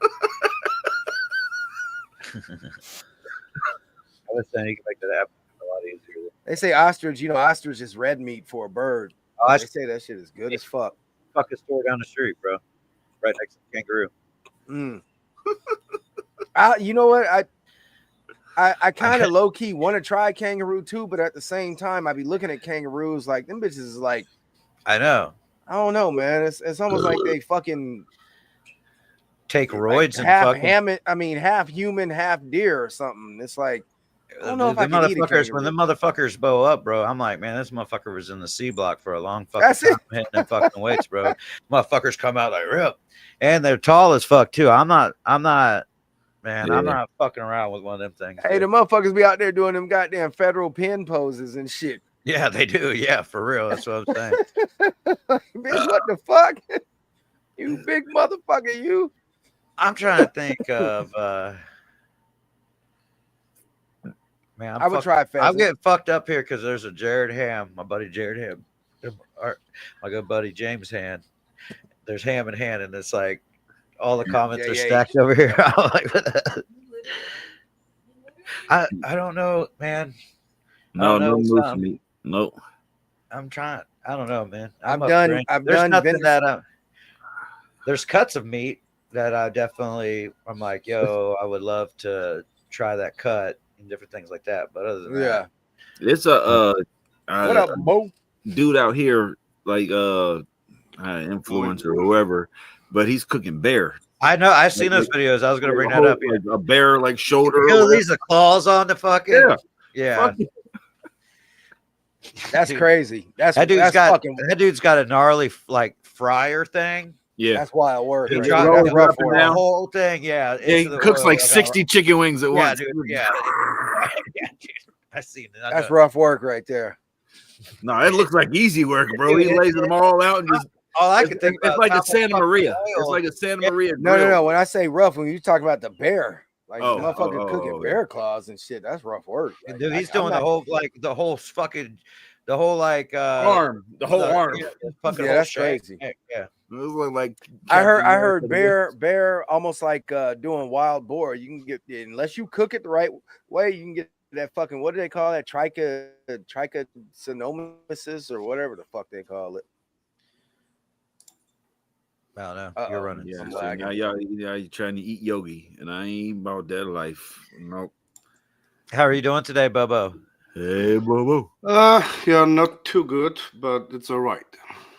was saying you can make that happen a lot easier. They say ostrich. You know, ostrich is red meat for a bird. They say that shit is good as fuck. Fuck a store down the street, bro. Right next to the kangaroo. You know what? I kind of low key want to try kangaroo too, but at the same time, I be looking at kangaroos like them bitches is like. I know. I don't know, man. It's almost like they fucking take roids and half human, half deer or something. It's like I don't know if I can eat a kangaroo. When the motherfuckers bow up, bro, I'm like, man, this motherfucker was in the C block for a long fucking time hitting them fucking weights, bro. Motherfuckers come out like rip, and they're tall as fuck too. I'm not, man. Yeah. I'm not fucking around with one of them things. Hey, the motherfuckers be out there doing them goddamn federal pin poses and shit. Yeah, they do. Yeah, for real. That's what I'm saying. Bitch, what the fuck? You big motherfucker, you. I'm trying to think of man. I would try pheasant. I'm getting fucked up here because there's a Jared Ham, my buddy Jared Ham, my good buddy James Hand. There's Ham in Hand, and it's like all the comments are stacked over here. I don't know, man. No moose meat. No. I'm trying. I don't know, man. I've done There's cuts of meat that I'm like, yo, I would love to try that cut and different things like that. But other than that, it's a what up, Bo? Dude out here, like influencer or whoever, but he's cooking bear. I know. I've seen those videos. I was gonna bring that up. Like a bear, like shoulder. These are claws on the fucking. Yeah. That's crazy. That dude's got a gnarly like fryer thing. Yeah, that's wild work. Right? That's rough work. The whole thing. Yeah, he cooks like 60 chicken wings at once. Dude, yeah. I seen it. That's rough work right there. No, it looks like easy work, bro. He lays them all out and just. All I can think it's like a Santa Maria. It's like a Santa Maria. No. When I say rough, when you talk about the bear, like motherfucker cooking bear claws and shit, that's rough work. Like, dude, he's doing the whole arm, the whole arm. That's crazy. Yeah. It was like I heard bear almost like doing wild boar. You can get, unless you cook it the right way, you can get that fucking, what do they call that? Trichosinomasis or whatever the fuck they call it. I don't know. You're running. Yeah, so now y'all trying to eat yogi, and I ain't about that life. Nope. How are you doing today, Bobo? Hey, Bobo. Yeah, not too good, but it's all right.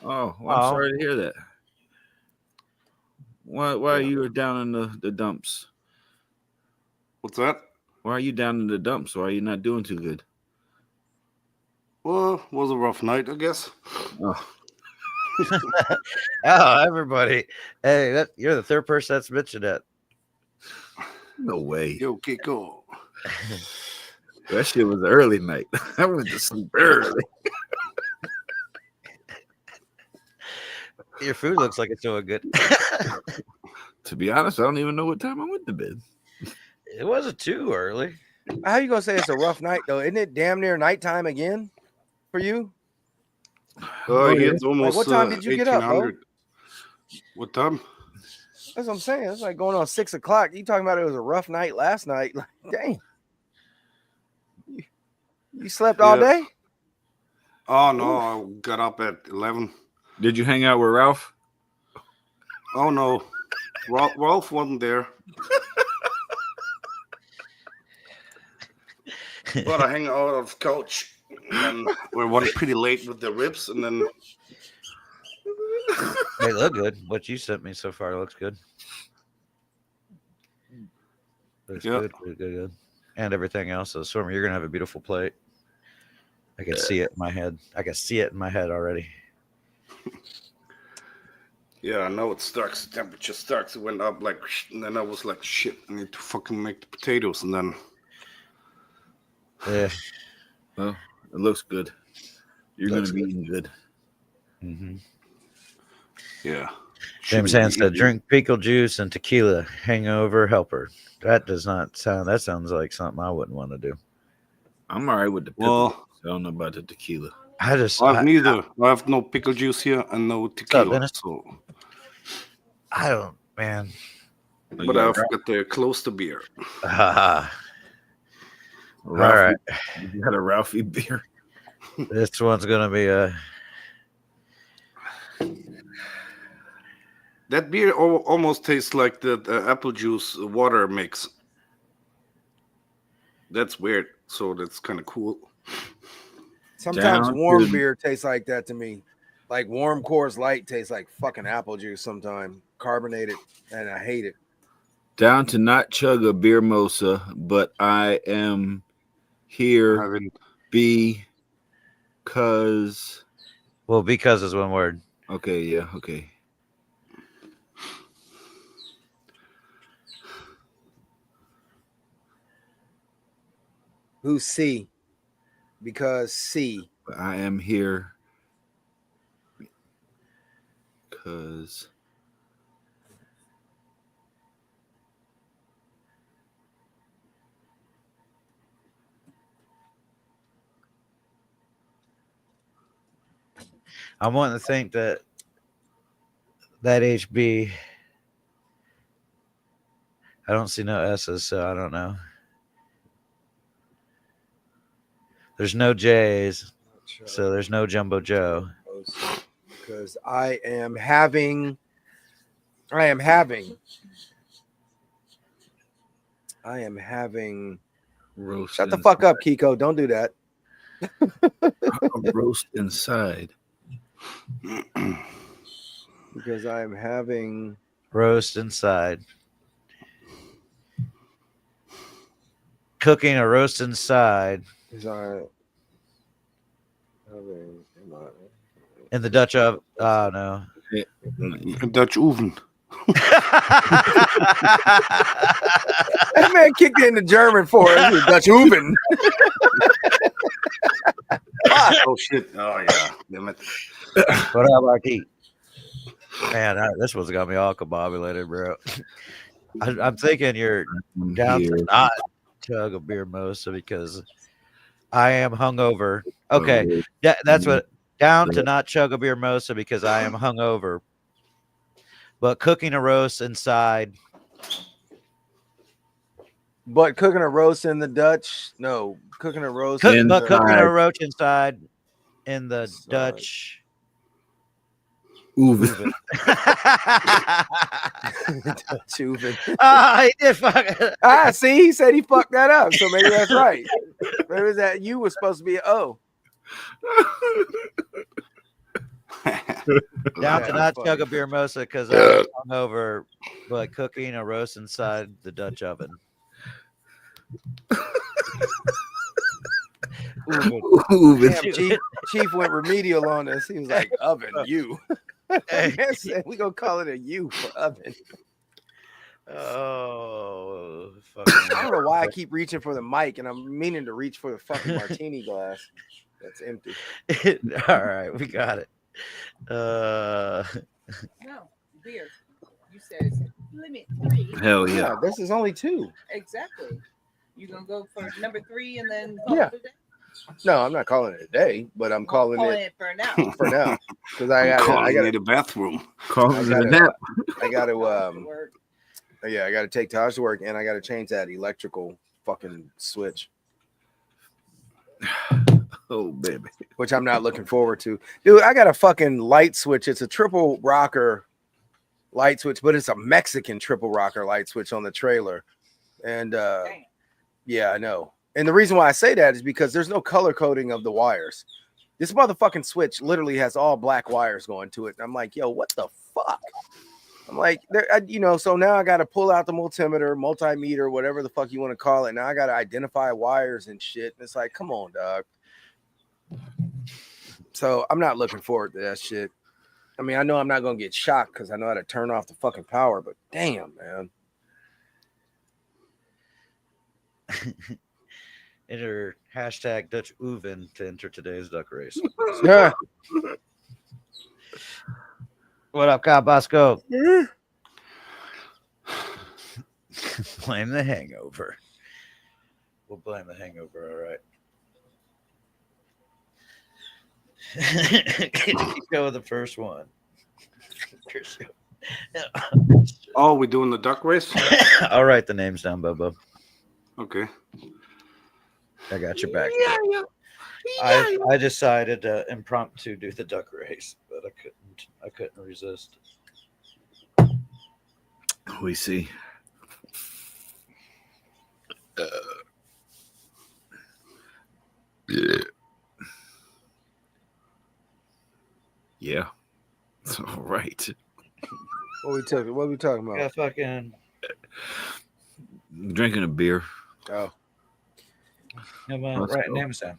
Oh, well, I'm sorry to hear that. Why are you down in the dumps? What's that? Why are you down in the dumps? Why are you not doing too good? Well, it was a rough night, I guess. Oh. Everybody. Hey, you're the third person that's mentioned it. No way. Yo, Kiko. That shit was early night. I went to sleep early. Your food looks like it's doing good. To be honest, I don't even know what time I went to bed. It wasn't too early. How you gonna say it's a rough night though? Isn't it damn near nighttime again for you? It's almost. Like, what time did you get up, bro? What time? That's what I'm saying. It's like going on 6 o'clock. You talking about it was a rough night last night? Like, dang. You slept all Yeah. day? Oh no, I got up at 11. Did you hang out with Ralph? Oh no, Ralph wasn't there. But I hang out on the couch. And we went pretty late with the ribs, and then They look good. What you sent me so far looks good. Looks Yeah. good. And everything else. So, Stormy, you're gonna have a beautiful plate. I can see it in my head. Already. yeah, I know it starts. The temperature starts. It went up like, and then I was like, shit, I need to fucking make the potatoes, and then Yeah. Well, it looks good. You're going Looks to be eating good. Mm-hmm. yeah. James Should be Hand said, easy. drink pickle juice and tequila, hangover helper. That does not sound, that sounds like something I wouldn't want to do. I'm all right with the pickle. Well, I don't know about the tequila. I just, I have neither. I have no pickle juice here and no tequila. Dennis? So, I don't, man. but I've got the close to beer. All Ralphie, right. You had a Ralphie beer. This one's going to be a, That beer almost tastes like the apple juice water mix. That's weird. So that's kind of cool. Sometimes Down warm to- beer tastes like that to me. Like warm Coors Light tastes like fucking apple juice sometimes. Carbonated, and I hate it. Down to not chug a beer mosa, but I am here Having because. well, because is one word. Okay, yeah, okay. Who's C? Because C. But I am here because. I'm wanting to think that HB, I don't see no S's, so I don't know. There's no J's, so there's no Jumbo Joe. Because I am having. Shut Roast the fuck up, Kiko. Don't do that. Roast inside. Because I am having. Roast inside. Cooking a roast inside Is I having. in the Dutch oven. Oh, no. a Dutch oven. That man kicked in the German for us. Dutch oven. Oh shit! Oh yeah, damn it. What up, Marquis? Man, this one's got me all combobulated, bro. I'm thinking you're down to not chug a beer mosa because I am hungover. Okay, that's what. Down to not chug a beer mosa because I am hungover. But cooking a roast inside. But cooking a roast in the Dutch, no. Cooking a roast. But cooking a roast inside in the Dutch. Oven. Dutch oven. He did fuck it. See, he said he fucked that up. So maybe that's right. Maybe that U was supposed to be an O. Down to not chug a beer mosa because I'm hungover, but cooking a roast inside the Dutch oven. Damn, Chief went remedial on us. He was like, oven, U. We gonna call it a U for oven. Oh, I don't know why I keep reaching for the mic and I'm meaning to reach for the fucking martini glass. That's empty. All right, we got it. No, beer. You said limit 3. Hell yeah. Yeah, this is only 2. Exactly. You gonna go for number 3 and then Yeah. No, I'm not calling it a day, but I'm calling it for now. for now because I I'm got calling to it a bathroom. Calling it a gotta- nap. I got to take Taj to work, and I got to change that electrical fucking switch, Oh baby. which I'm not looking forward to. Dude, I got a fucking light switch. It's a triple rocker light switch, but it's a Mexican triple rocker light switch on the trailer. And yeah, I know. And the reason why I say that is because there's no color coding of the wires. This motherfucking switch literally has all black wires going to it. And I'm like, yo, what the fuck? I'm like, so now I got to pull out the multimeter, whatever the fuck you want to call it. Now I got to identify wires and shit. And it's like, come on, dog. So I'm not looking forward to that shit. I mean, I know I'm not going to get shocked because I know how to turn off the fucking power, but damn, man. Enter hashtag Dutch Oven to enter today's duck race. Yeah. What up, Bosco? Blame the hangover. We'll blame the hangover, all right. Go with the first one. Oh, we're doing the duck race? I'll write the names down, Bubba. Okay. I got your back. I decided to impromptu do the duck race, but I couldn't resist. We see. Yeah. All right. What we talking about? Yeah, fucking. Drinking a beer. Oh. Write names down.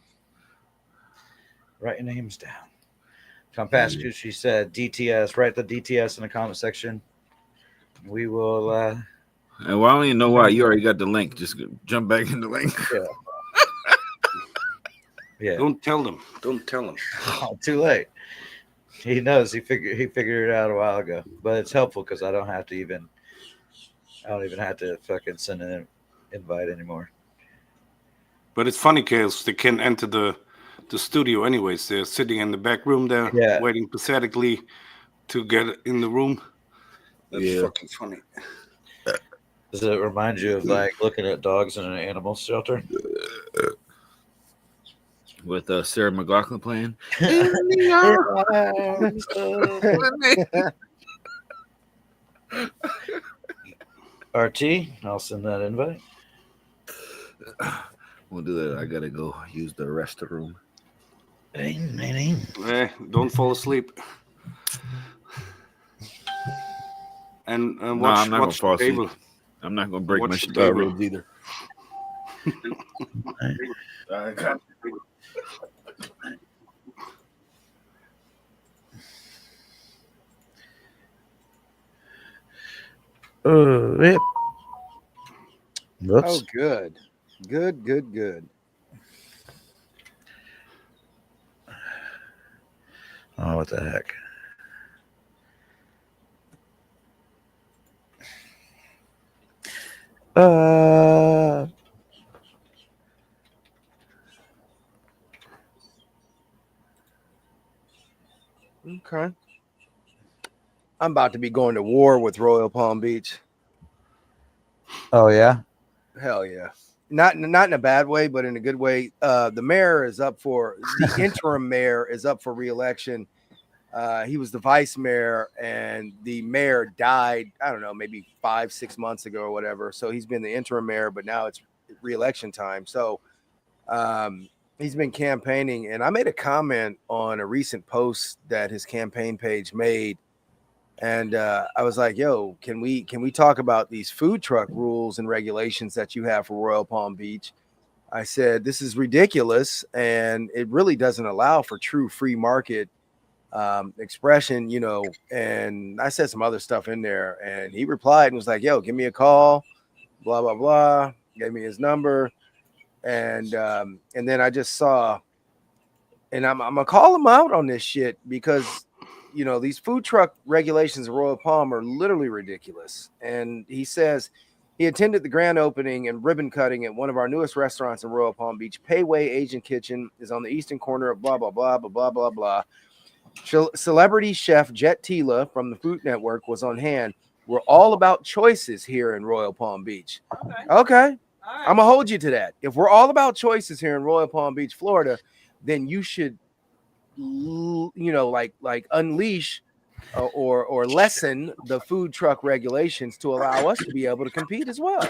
Write your names down. Tom Pascucci said DTS. Write the DTS in the comment section. We will. And well, I don't even know why. You already got the link. Just jump back in the link. Yeah. Don't tell them. Don't tell them. Oh, too late. He knows. He figured it out a while ago. But it's helpful because I don't even have to fucking send an invite anymore. But it's funny, Chaos. They can enter the studio anyways. They're sitting in the back room there, waiting pathetically to get in the room. That's fucking funny. Does it remind you of like looking at dogs in an animal shelter? With Sarah McLachlan playing. RT, I'll send that invite. We'll do that. I gotta go use the restroom. Don't fall asleep. And No, watch, I'm not gonna watch fall the asleep. table. I'm not gonna break Watch my the star table. ribs either. Yep. Oh, good. Good. Oh, what the heck? Okay. I'm about to be going to war with Royal Palm Beach. Oh yeah. Hell yeah. Not in a bad way, but in a good way. The interim mayor is up for re-election. He was the vice mayor, and the mayor died, I don't know, maybe 5-6 months ago or whatever. So he's been the interim mayor, but now it's re-election time. So he's been campaigning, and I made a comment on a recent post that his campaign page made. And I was like, yo, can we talk about these food truck rules and regulations that you have for Royal Palm Beach? I said, this is ridiculous. And it really doesn't allow for true free market expression, and I said some other stuff in there, and he replied and was like, yo, give me a call, blah, blah, blah, gave me his number. And then I just saw, and I'm gonna call him out on this shit because these food truck regulations in Royal Palm are literally ridiculous. And he says He attended the grand opening and ribbon cutting at one of our newest restaurants in Royal Palm Beach. Payway Asian Kitchen is on the eastern corner of blah, blah, blah, blah, blah, blah, blah. Celebrity chef Jet Tila from the Food Network was on hand. We're all about choices here in Royal Palm Beach. Okay. I'm going to hold you to that. If we're all about choices here in Royal Palm Beach, Florida, then you should, like unleash or lessen the food truck regulations to allow us to be able to compete as well.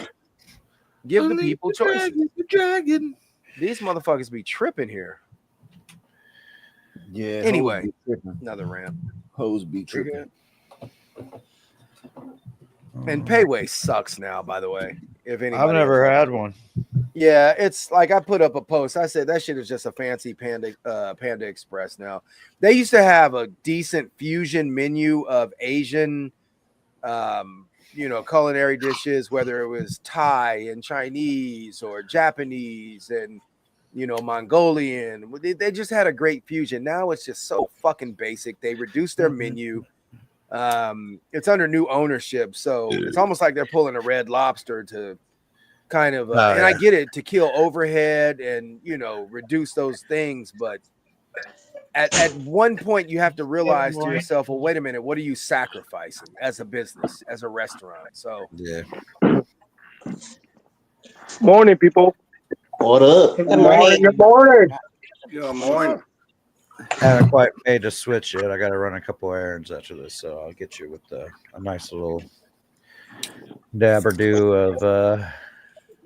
Give the people choices. Dragon. These motherfuckers be tripping here. Yeah. Anyway, another rant. Hoes be tripping. And Payway sucks now, by the way. If anybody I've never had one. Yeah, it's like I put up a post. I said that shit is just a fancy Panda Express now. They used to have a decent fusion menu of Asian culinary dishes, whether it was Thai and Chinese or Japanese and Mongolian. They just had a great fusion. Now it's just so fucking basic. They reduced their menu. It's under new ownership, so it's almost like they're pulling a Red Lobster to kind of and I get it, to kill overhead and reduce those things, but at one point you have to realize to yourself, well, wait a minute, what are you sacrificing as a business, as a restaurant? So Morning, people. What up? Good morning. Good morning. Good morning. I haven't quite made a switch yet. I got to run a couple errands after this, so I'll get you with a nice little dab or do of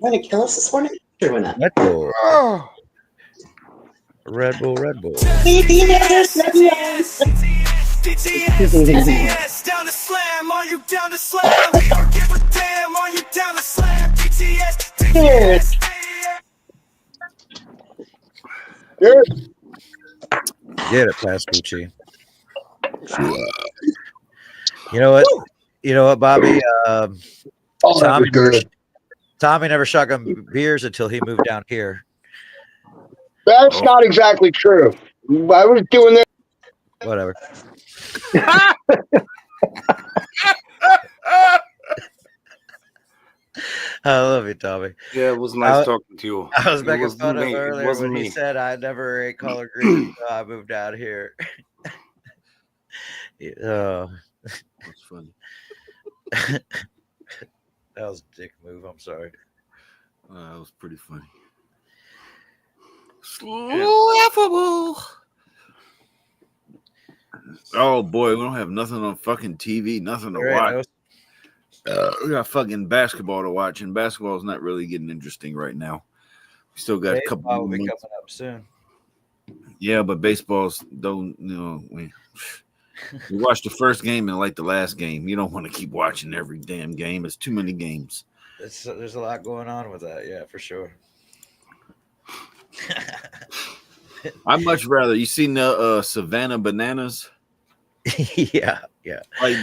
Want to kill us this morning? Sure, why not? Red Bull. Oh. Red Bull. DTS, down to slam, are you down to slam? Or give a damn, are you down to slam? DTS. Good. Get it, Pascucci. You know what, Bobby? Tommy never shotgun beers until he moved down here. That's not exactly true. I was doing that. Whatever. I love you, Tommy. Yeah, it was nice talking to you. I was making fun of me. earlier when he said I never ate collard greens, so I moved out here. That's funny. That was a dick move. I'm sorry. That was pretty funny. Laughable. Oh boy, we don't have nothing on fucking TV, nothing to watch. We got fucking basketball to watch, and basketball is not really getting interesting right now. We still got a couple will be months. coming up soon. Yeah, but baseball's don't we watched the first game and like the last game. You don't want to keep watching every damn game. It's too many games. There's a lot going on with that, yeah, for sure. I'd much rather you seen the Savannah Bananas. yeah. Like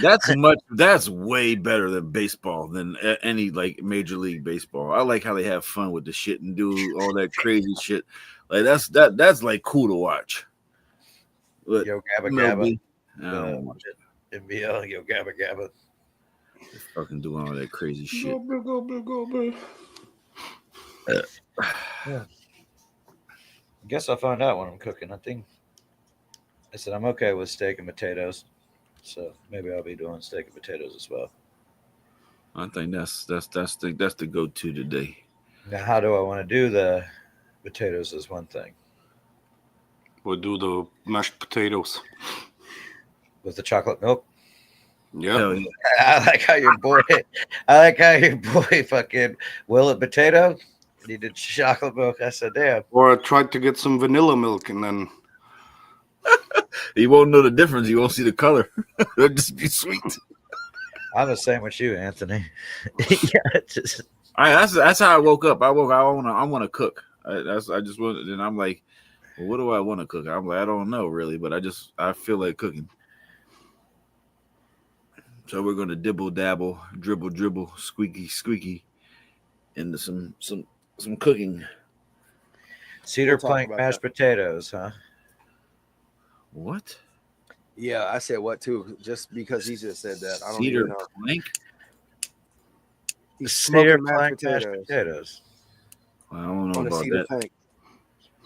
that's way better than baseball than any like Major League Baseball. I like how they have fun with the shit and do all that crazy shit. Like that's like cool to watch. But, Yo Gabba Gabba. I don't watch it. NBL, Yo Gabba Gabba. They're fucking doing all that crazy shit. Yeah. I guess I'll find out when I'm cooking. I said I'm okay with steak and potatoes, so maybe I'll be doing steak and potatoes as well. I think that's the go-to today. Now, how do I want to do the potatoes is one thing. We'll do the mashed potatoes with the chocolate milk. Yeah. I like how your boy fucking Will It Potato. He did chocolate milk. I said, damn. Or I tried to get some vanilla milk and then you won't know the difference. You won't see the color. It'll just be sweet. I'm the same with you, Anthony. That's how I woke up. I want to cook. I just want. And I'm like, well, what do I want to cook? I'm like, I don't know really, but I feel like cooking. So we're gonna dibble dabble, dribble, squeaky into some cooking. Cedar plank mashed potatoes, huh? What? Yeah, I said what too, just because he just said that. I don't Cedar even know. plank? He's Cedar smoking mashed plank mashed potatoes potatoes. I don't know on a about cedar that. plank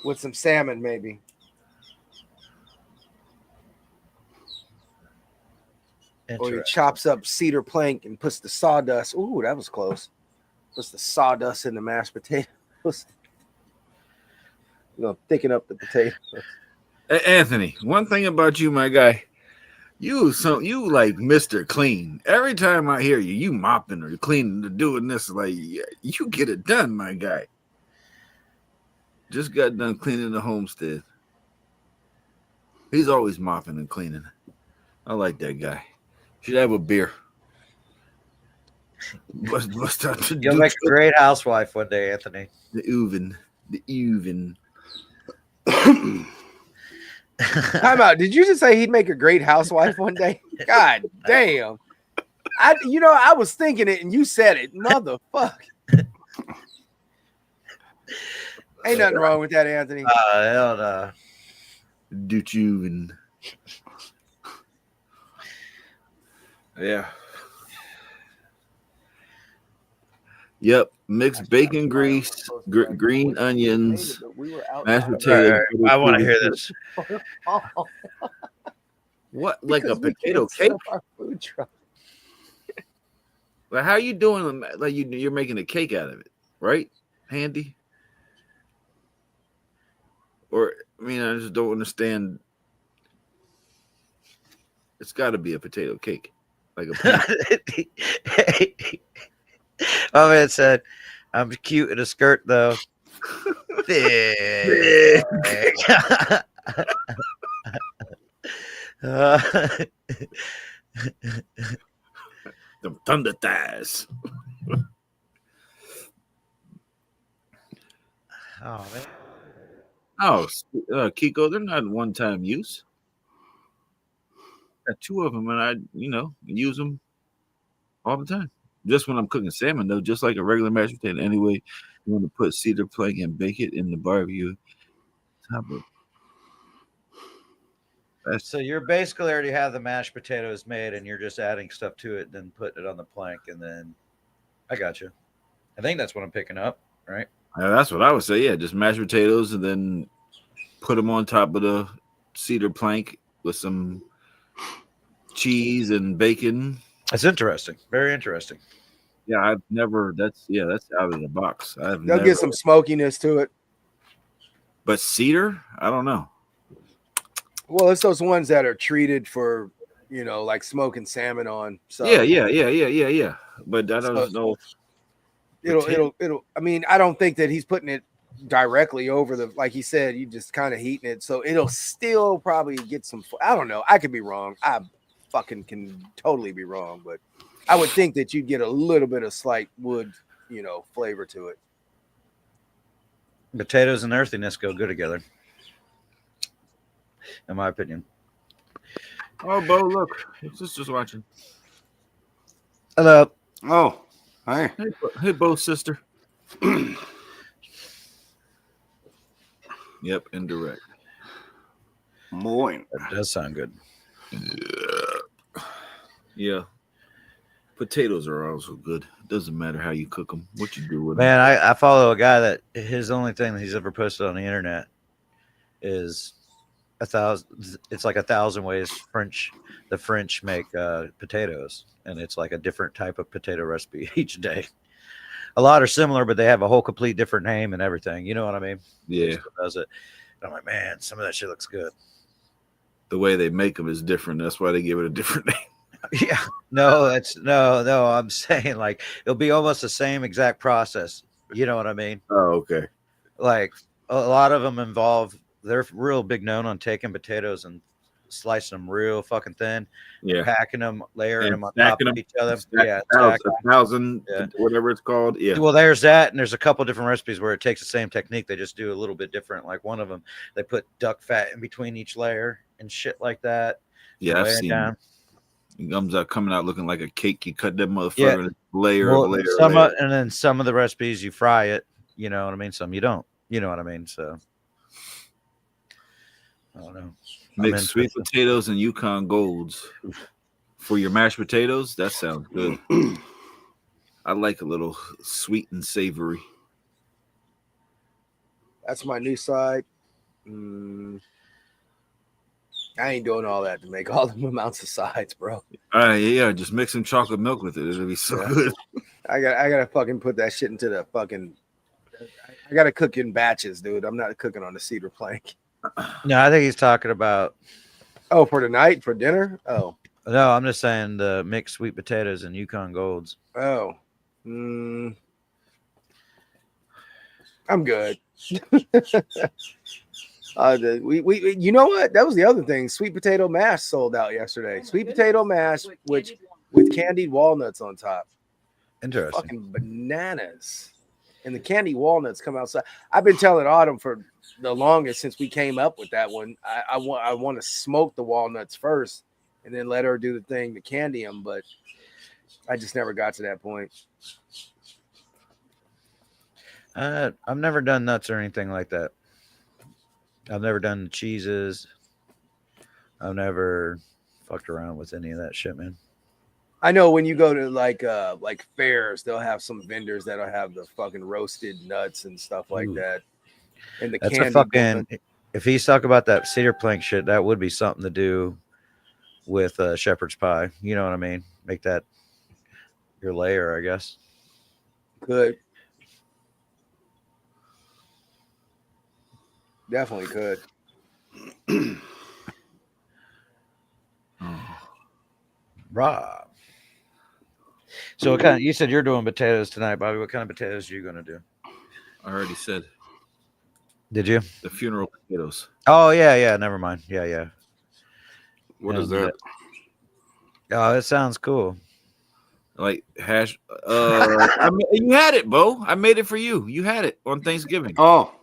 with some salmon, maybe. Or he chops up cedar plank and puts the sawdust. Ooh, that was close. Puts the sawdust in the mashed potatoes. Thicken up the potatoes. Hey, Anthony, one thing about you, my guy, you like Mr. Clean. Every time I hear you, you mopping or cleaning or doing this, like you get it done, my guy. Just got done cleaning the homestead. He's always mopping and cleaning. I like that guy. Should have a beer. You'll make a great housewife one day, Anthony. The Uven. Time out. Did you just say he'd make a great housewife one day? God damn. I was thinking it and you said it. Motherfucker. Ain't nothing wrong with that, Anthony. Hell no. Uven. Yeah. Yep. Mixed bacon grease, green onions, mashed potatoes. I want to hear this. What? Like a potato cake? Like how you doing? Like you're making a cake out of it, right? Handy. Or I mean, I just don't understand. It's got to be a potato cake. Like a oh man said, "I'm cute in a skirt though." Them thunder thighs. Oh man. Oh, Kiko, they're not one-time use. Got two of them, and I, use them all the time. Just when I'm cooking salmon, though, just like a regular mashed potato. Anyway, you want to put cedar plank and bake it in the barbecue. So you're basically already have the mashed potatoes made, and you're just adding stuff to it, then putting it on the plank, and then I got you. I think that's what I'm picking up, right? That's what I would say. Yeah, just mashed potatoes, and then put them on top of the cedar plank with some cheese and bacon. That's interesting. Very interesting. Yeah, I've never. That's out of the box. They'll get some smokiness to it. But cedar, I don't know. Well, it's those ones that are treated for, like smoking salmon on. So Yeah. But I don't know. It'll. I mean, I don't think that he's putting it directly over like he said. You just kind of heating it, so it'll still probably get some. I don't know. I could be wrong. I fucking can totally be wrong, but I would think that you'd get a little bit of slight wood, flavor to it. Potatoes and earthiness go good together, in my opinion. Oh, Bo, look, your sister's watching. Hello. Oh, hi. Hey, Bo, sister. Yep, indirect. Moin. That does sound good. Yeah. Potatoes are also good. Doesn't matter how you cook them, what you do with them. Man, I follow a guy that his only thing that he's ever posted on the internet is 1,000. It's like 1,000 ways the French make potatoes, and it's like a different type of potato recipe each day. A lot are similar, but they have a whole complete different name and everything. You know what I mean? Yeah. Does it? And I'm like, man, some of that shit looks good. The way they make them is different. That's why they give it a different name. Yeah, no, I'm saying like it'll be almost the same exact process. You know what I mean? Oh, okay. Like a lot of them they're real big known on taking potatoes and slicing them real fucking thin, packing them, layering them on top of each other. Yeah, 1,000, whatever it's called. Yeah. Well, there's that, and there's a couple different recipes where it takes the same technique. They just do a little bit different. Like one of them, they put duck fat in between each layer and shit like that. Yeah, I've seen it. It comes out coming out looking like a cake. You cut that motherfucker layer. And then some of the recipes you fry it. You know what I mean? Some you don't. You know what I mean? So I don't know. Mix sweet potatoes and Yukon Golds for your mashed potatoes. That sounds good. I like a little sweet and savory. That's my new side. I ain't doing all that to make all the amounts of sides, bro. Yeah, just mix some chocolate milk with it. It'll be so good. I gotta fucking put that shit into the fucking. I gotta cook in batches, dude. I'm not cooking on the cedar plank. No, I think he's talking about. Oh, for tonight, for dinner. Oh no, I'm just saying the mixed sweet potatoes and Yukon Golds. Oh, I'm good. We you know what? That was the other thing. Sweet potato mash sold out yesterday. Sweet potato mash, which with candied walnuts on top. Interesting. Fucking bananas. And the candied walnuts come outside. I've been telling Autumn for the longest since we came up with that one. I want to smoke the walnuts first and then let her do the thing to candy them, but I just never got to that point. I've never done nuts or anything like that. I've never done cheeses. I've never fucked around with any of that shit, man. I know when you go to like fairs, they'll have some vendors that'll have the fucking roasted nuts and stuff like that. And That's candy a fucking. If he's talking about that cedar plank shit, that would be something to do with shepherd's pie. You know what I mean? Make that your layer, I guess. Could. Definitely could. Rob. So what kind of, you said you're doing potatoes tonight, Bobby. What kind of potatoes are you going to do? I already said. Did you? The funeral potatoes. Oh, yeah. Never mind. Yeah. What is that? Oh, it sounds cool. Like hash. You had it, Bo. I made it for you. You had it on Thanksgiving. Oh,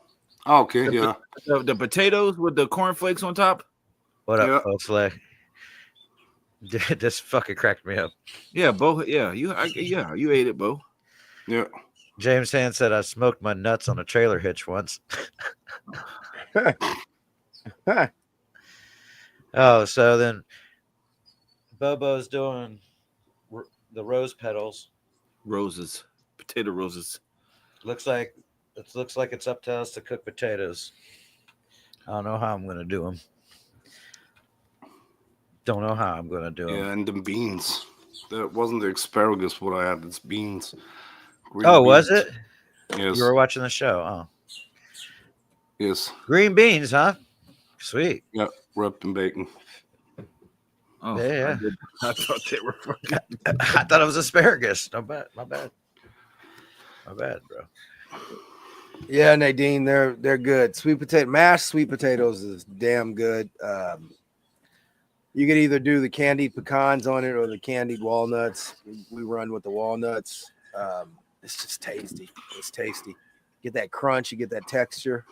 okay. Yeah. The potatoes with the cornflakes on top. What up, folks? This fucking cracked me up. Yeah, Bo. Yeah, you ate it, Bo. Yeah. James Hand said I smoked my nuts on a trailer hitch once. Oh, so then Bobo's doing the rose petals. Roses, potato roses. Looks like it's up to us to cook potatoes. I don't know how I'm going to do them. Don't know how I'm going to do them. Yeah, and the beans. That wasn't the asparagus what I had. It's beans. Green beans. Was it? Yes. You were watching the show. Oh. Yes. Green beans, huh? Sweet. Yeah, wrapped in bacon. Oh, yeah. I thought they were fucking. I thought it was asparagus. No bad. My bad, bro. Yeah, Nadine, they're good. Mashed sweet potatoes is damn good. You could either do the candied pecans on it or the candied walnuts. We run with the walnuts. It's just tasty. It's tasty. Get that crunch, you get that texture.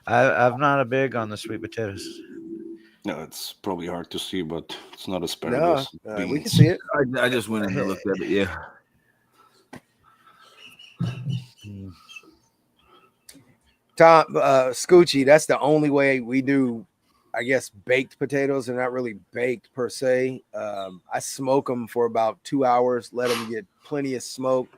I'm not a big on the sweet potatoes. No, it's probably hard to see, but it's not asparagus. No, we can see it. I just went in and looked at it. Yeah. Tom, Scoochie, that's the only way we do, I guess, baked potatoes. They're not really baked per se. I smoke them for about 2 hours, let them get plenty of smoke,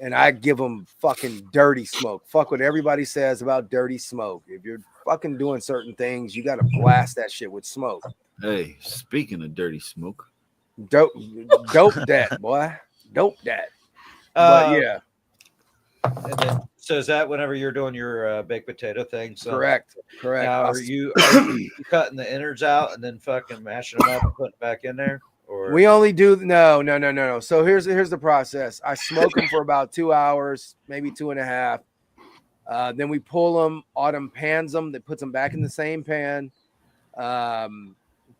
and I give them fucking dirty smoke. Fuck what everybody says about dirty smoke. If you're fucking doing certain things, you got to blast that shit with smoke. Hey, speaking of dirty smoke. Dope that, boy. Dope that. But yeah. And then, so is that whenever you're doing your baked potato thing? So correct. Now, are you cutting the innards out and then fucking mashing them up and putting it back in there? Or we only do no. So here's the process. I smoke them for about 2 hours, maybe 2.5. Then we pull them. Autumn pans them. That puts them back in the same pan.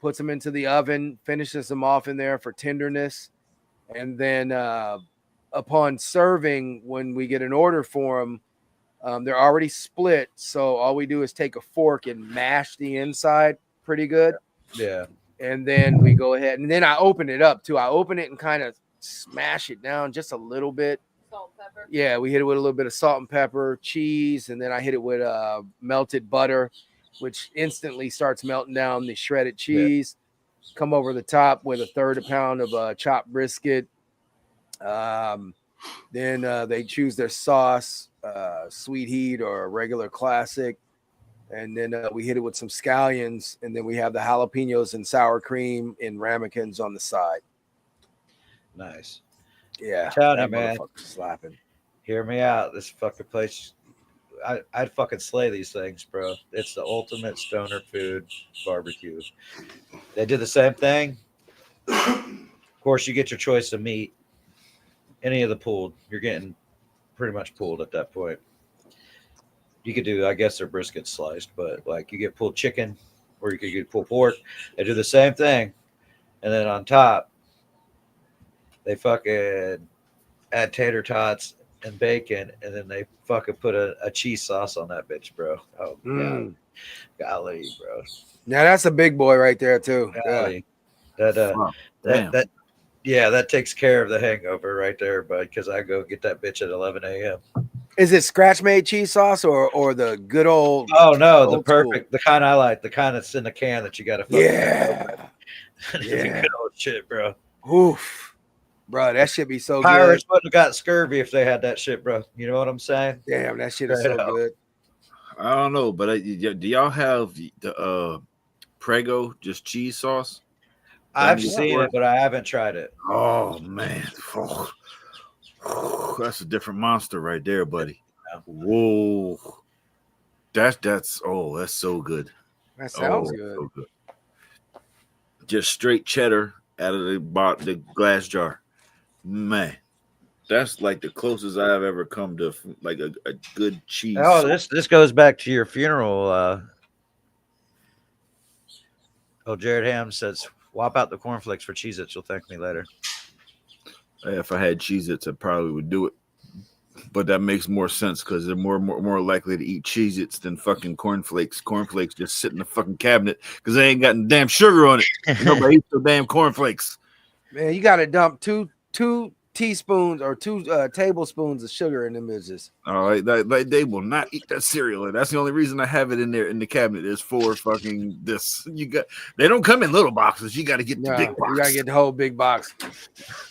Puts them into the oven. Finishes them off in there for tenderness, and then upon serving, when we get an order for them, they're already split. So all we do is take a fork and mash the inside pretty good. Yeah. And then we go ahead, and then I open it up too. I open it and kind of smash it down just a little bit. Salt, pepper. Yeah, we hit it with a little bit of salt and pepper, cheese, and then I hit it with melted butter, which instantly starts melting down the shredded cheese. come over the top with a third a pound of chopped brisket. Then they choose their sauce, sweet heat or a regular classic. And then we hit it with some scallions. And then we have the jalapenos and sour cream in ramekins on the side. Nice. Yeah. Telling you, man. Slapping. Hear me out. This fucking place. I'd fucking slay these things, bro. It's the ultimate stoner food barbecue. They do the same thing. Of course, you get your choice of meat. Any of the pulled, you're getting pretty much pulled at that point. You could do, I guess, their brisket sliced, but like you get pulled chicken or you could get pulled pork. They do the same thing. And then on top, they fucking add tater tots and bacon, and then they fucking put a cheese sauce on that bitch, bro. Oh, God. Golly, bro. Now that's a big boy right there, too. Golly. That that takes care of the hangover right there, bud, because I go get that bitch at 11 a.m. Is it scratch made cheese sauce or the good old? Oh, no, the perfect, the kind I like, the kind that's in the can that you got to fucking. Yeah. Good old shit, bro. Oof. Bro, that should be so Pirates good. wouldn't have got scurvy if they had that shit, bro. You know what I'm saying? Damn, that shit is so good. I don't know, but do y'all have the Prego just cheese sauce? I've seen it, but I haven't tried it. Oh man, that's a different monster right there, buddy. Whoa, that's so good. That sounds good. So good. Just straight cheddar out of the glass jar. Man, that's like the closest I've ever come to like a good cheese. Oh, this goes back to your funeral. Jared Ham says, swap out the cornflakes for Cheez-Its. You'll thank me later. If I had Cheez-Its, I probably would do it. But that makes more sense because they're more likely to eat Cheez-Its than fucking cornflakes. Cornflakes just sit in the fucking cabinet because they ain't got damn sugar on it. Nobody eats the damn cornflakes. Man, you got to dump two teaspoons or 2 tablespoons of sugar in them bitches. All right, they will not eat that cereal. That's the only reason I have it in there in the cabinet. Is for fucking this. They don't come in little boxes. You got to get the big box. You got to get the whole big box.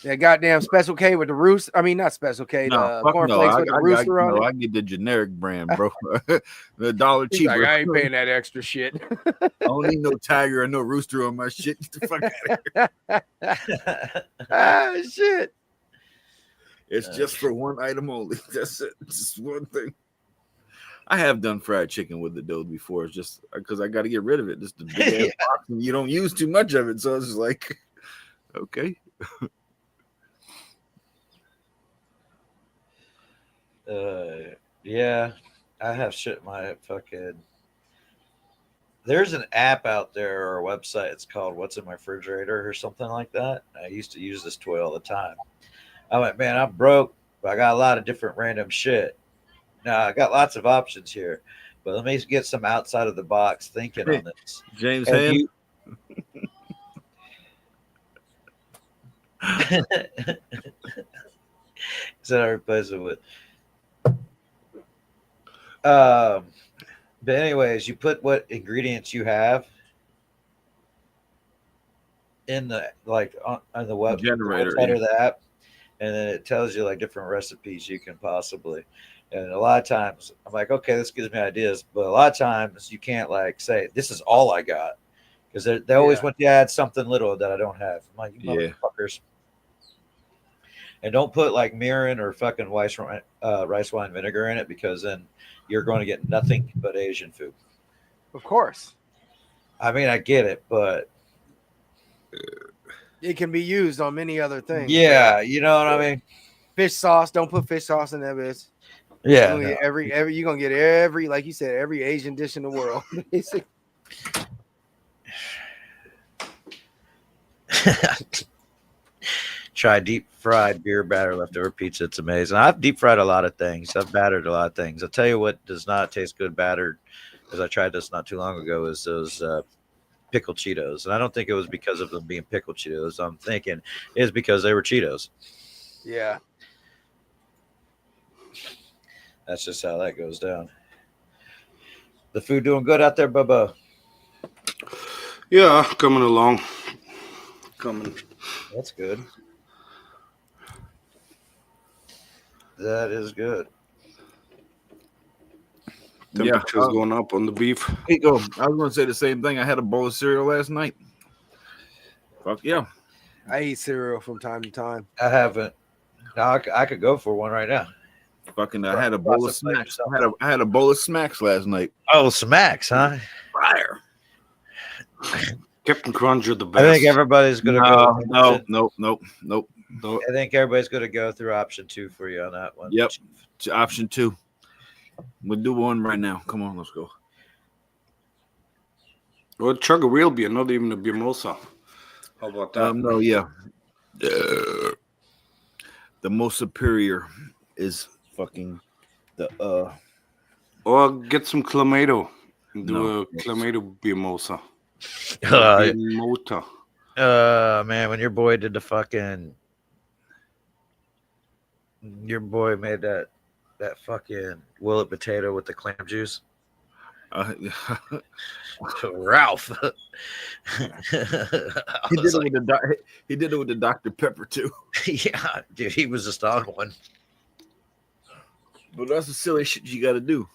That goddamn Special K with the roost. I mean, not Special K. The cornflakes with the rooster on it. I get the generic brand, bro. The $1 cheaper. Like, I ain't paying that extra shit. I don't need no tiger or no rooster on my shit. Get the fuck out of here. Ah, shit. It's just for one item only. That's it. Just one thing. I have done fried chicken with the dough before. It's just because I got to get rid of it. Just the big ass box, and you don't use too much of it, so it's just like, okay. Yeah, I have shit my fucking. There's an app out there or a website. It's called What's in My Refrigerator or something like that. I used to use this toy all the time. I went, man, I'm broke, but I got a lot of different random shit. Now I got lots of options here, but let me get some outside of the box thinking on this. James Ham. So I replace it with. But anyways, you put what ingredients you have in the on the web generator of the app. And then it tells you like different recipes you can possibly. And a lot of times I'm like, okay, this gives me ideas. But a lot of times you can't like say, this is all I got. Because they always want to add something little that I don't have. I'm like, you motherfuckers. And don't put like mirin or fucking rice wine vinegar in it because then you're going to get nothing but Asian food. Of course. I mean, I get it, but it can be used on many other things. Yeah, you know what I mean? Fish sauce. Don't put fish sauce in that bitch. Yeah. You're gonna get every, like you said, every Asian dish in the world. Try deep fried beer batter leftover pizza. It's amazing. I've deep fried a lot of things. I've battered a lot of things. I'll tell you what does not taste good battered, because I tried this not too long ago, is those pickled Cheetos. And I don't think it was because of them being pickled Cheetos. I'm thinking it's because they were Cheetos. Yeah. That's just how that goes down. The food doing good out there, Bubba? Yeah, coming along. coming. That's good. That is good. Temperature's going up on the beef. Here you go. I was going to say the same thing. I had a bowl of cereal last night. Fuck yeah. I eat cereal from time to time. I haven't. Now I could go for one right now. Fucking, I had a bowl of smacks. I had a bowl of smacks last night. Oh, smacks, huh? Fire. Captain Crunch are the best. I think everybody's gonna go. Nope. I think everybody's gonna go through option 2 for you on that one. Yep. Option 2. We'll do one right now. Come on, let's go. Or chug a real beer, not even a mimosa. How about that? No, yeah. The most superior is fucking the Or get some clamato and do a clamato mimosa. Mimosa. Man, when your boy did the fucking, your boy made that fucking willet potato with the clam juice. Ralph. He did it with the Dr. Pepper too. Yeah, dude, he was just on one. But that's the silly shit you got to do.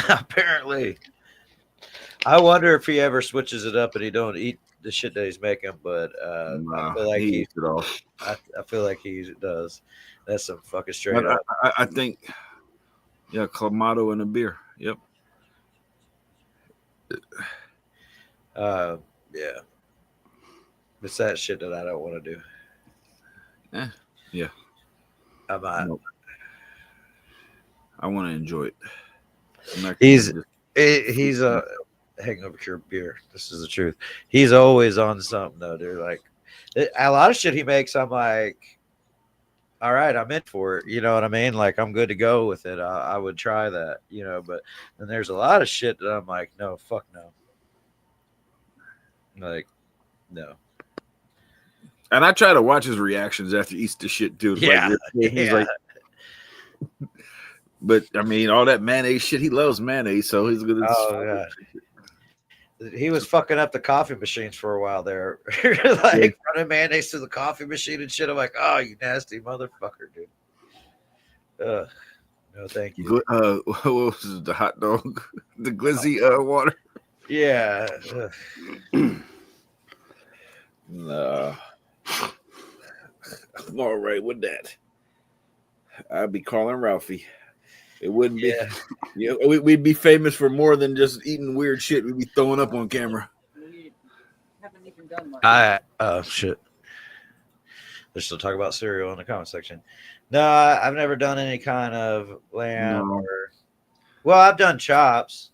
Apparently. I wonder if he ever switches it up and he don't eat the shit that he's making, but I feel like he eats it all. I feel like he does. That's some fucking straight up. I think, yeah, clamato and a beer. Yep. Yeah. It's that shit that I don't want to do. Yeah. I'm not. Nope. I want to enjoy it. He's a hangover cure beer. This is the truth. He's always on something though, dude. Like a lot of shit he makes, I'm like, all right, I'm in for it. You know what I mean? Like I'm good to go with it. I would try that, you know. But then there's a lot of shit that I'm like, no, fuck no. Like, no. And I try to watch his reactions after he eats the shit too. Yeah, like, he's like, but I mean, all that mayonnaise shit. He loves mayonnaise, so he's gonna. Oh yeah. He was fucking up the coffee machines for a while there, like running mayonnaise to the coffee machine and shit. I'm like, oh, you nasty motherfucker, dude. No, thank you. What was it, the hot dog, the glizzy water? Yeah. No. I'm all right with that. I'd be calling Ralphie. It wouldn't be. Yeah, we'd be famous for more than just eating weird shit. We'd be throwing up on camera. We haven't even done much. Shit. They're still talking about cereal in the comment section. No, I've never done any kind of lamb or. Well, I've done chops,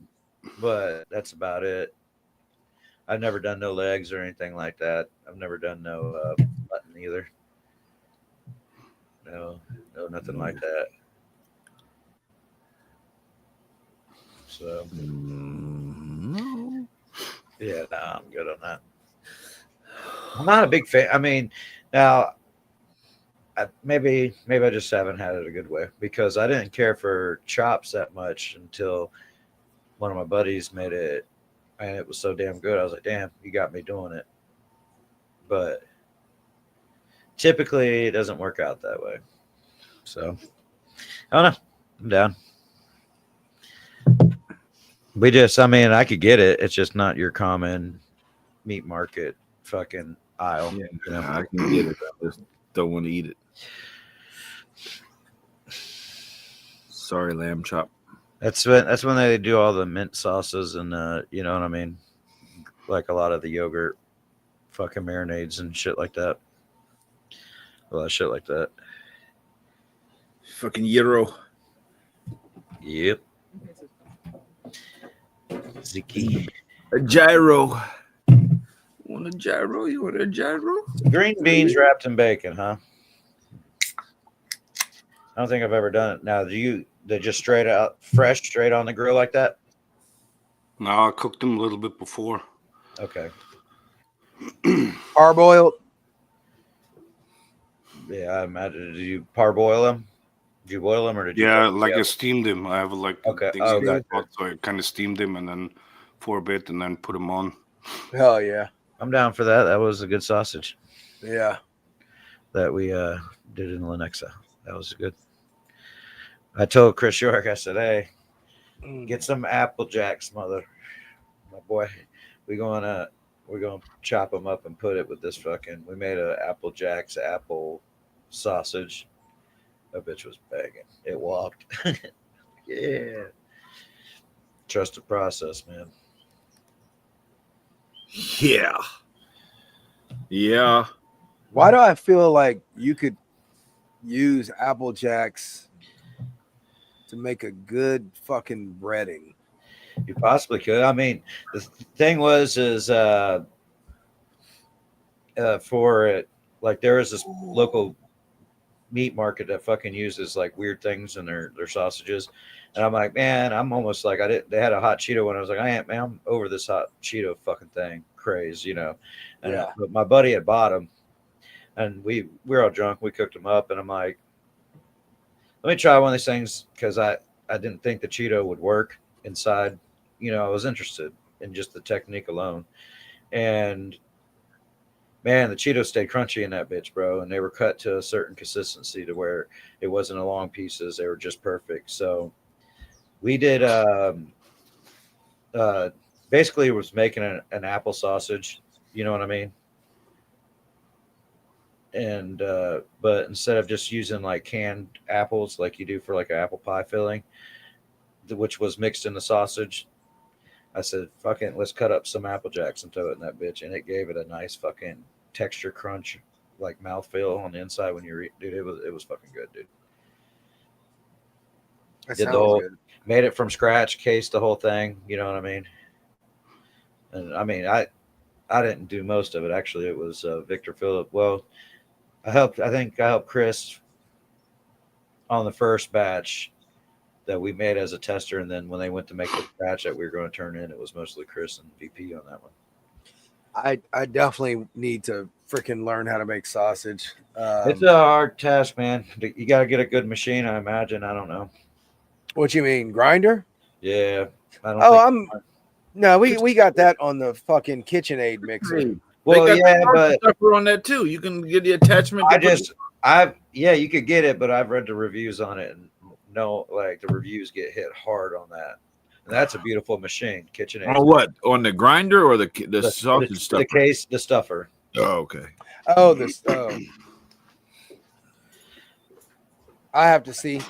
but that's about it. I've never done no legs or anything like that. I've never done no mutton either. No, nothing like that. So, yeah, I'm good on that. I'm not a big fan. I mean, now, maybe I just haven't had it a good way because I didn't care for chops that much until one of my buddies made it, and it was so damn good. I was like, damn, you got me doing it. But typically, it doesn't work out that way. So, I don't know. I'm down. I mean, I could get it. It's just not your common meat market fucking aisle. Yeah, you know? I can get it. I just don't want to eat it. Sorry, lamb chop. That's when they do all the mint sauces and you know what I mean, like a lot of the yogurt, fucking marinades and shit like that. A lot of shit like that. Fucking gyro. Yep. Ziki. A gyro. Want a gyro? You want a gyro? Green beans wrapped in bacon, huh? I don't think I've ever done it. Now, they just straight on the grill like that? No, I cooked them a little bit before. Okay. Parboiled? Yeah, I imagine. Did you parboil them? Did you boil them or did you? Yeah, like I steamed them. I have like okay. things in the pot, so I kind of steamed them and then for a bit and then put them on. Hell yeah. I'm down for that. That was a good sausage. Yeah. That we did in Lenexa. That was good. I told Chris York, I said, hey, get some Apple Jacks, my boy. We're gonna chop them up and put it with this fucking. We made a Apple Jacks apple sausage. That bitch was begging. It walked. Yeah. Trust the process, man. Yeah. Yeah. Why do I feel like you could use Apple Jacks to make a good fucking breading? You possibly could. I mean, the thing is for it, like there is this local meat market that fucking uses like weird things in their sausages. And I'm like, man, I'm almost like they had a hot Cheeto when I was like, I'm over this hot Cheeto fucking thing craze, you know. And Yeah. But my buddy had bought them and we were all drunk. We cooked them up and I'm like, let me try one of these things because I didn't think the Cheeto would work inside. You know, I was interested in just the technique alone. And man, the Cheetos stayed crunchy in that bitch, bro. And they were cut to a certain consistency to where it wasn't a long pieces. They were just perfect. So we did basically it was making an apple sausage. You know what I mean? And but instead of just using like canned apples like you do for like an apple pie filling, which was mixed in the sausage, I said, fucking, let's cut up some Apple Jacks and throw it in that bitch. And it gave it a nice fucking texture crunch, like mouthfeel on the inside when you dude, it was fucking good, dude. That Did the sounds whole, good. made it from scratch, cased the whole thing, you know what I mean? And I mean, I didn't do most of it. Actually, it was Victor Phillip. Well, I think I helped Chris on the first batch that we made as a tester, and then when they went to make the batch that we were going to turn in, it was mostly Chris and VP on that one. I definitely need to freaking learn how to make sausage. It's a hard task, man. You got to get a good machine, I imagine. I don't know. What you mean, grinder? Yeah. I don't Oh, no, we got that on the fucking KitchenAid mixer. Well, yeah, but stuffer on that too. You can get the attachment. You could get it, but I've read the reviews on it and no, like the reviews get hit hard on that. And that's a beautiful machine, KitchenAid. On what? On the grinder or the sausage stuffer? The case, the stuffer. Oh, okay. Oh, I have to see.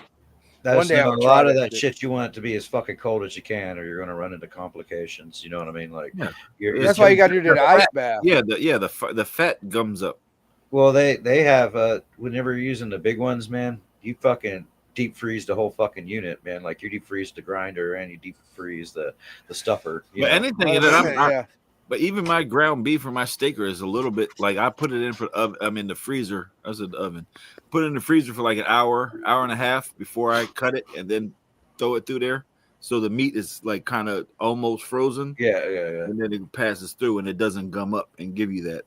That's a lot of that shit you want it to be as fucking cold as you can, or you're going to run into complications. You know what I mean? Like, that's why you got to do the ice bath. Yeah, the fat gums up. Well, they have whenever you're using the big ones, man, you fucking deep freeze the whole fucking unit, man. Like you deep freeze the grinder and you deep freeze the stuffer. But anything but even my ground beef or my steaker is a little bit like I put it in I'm in the freezer. I was in the oven. Put it in the freezer for like an hour and a half before I cut it and then throw it through there. So the meat is like kind of almost frozen. Yeah. And then it passes through and it doesn't gum up and give you that.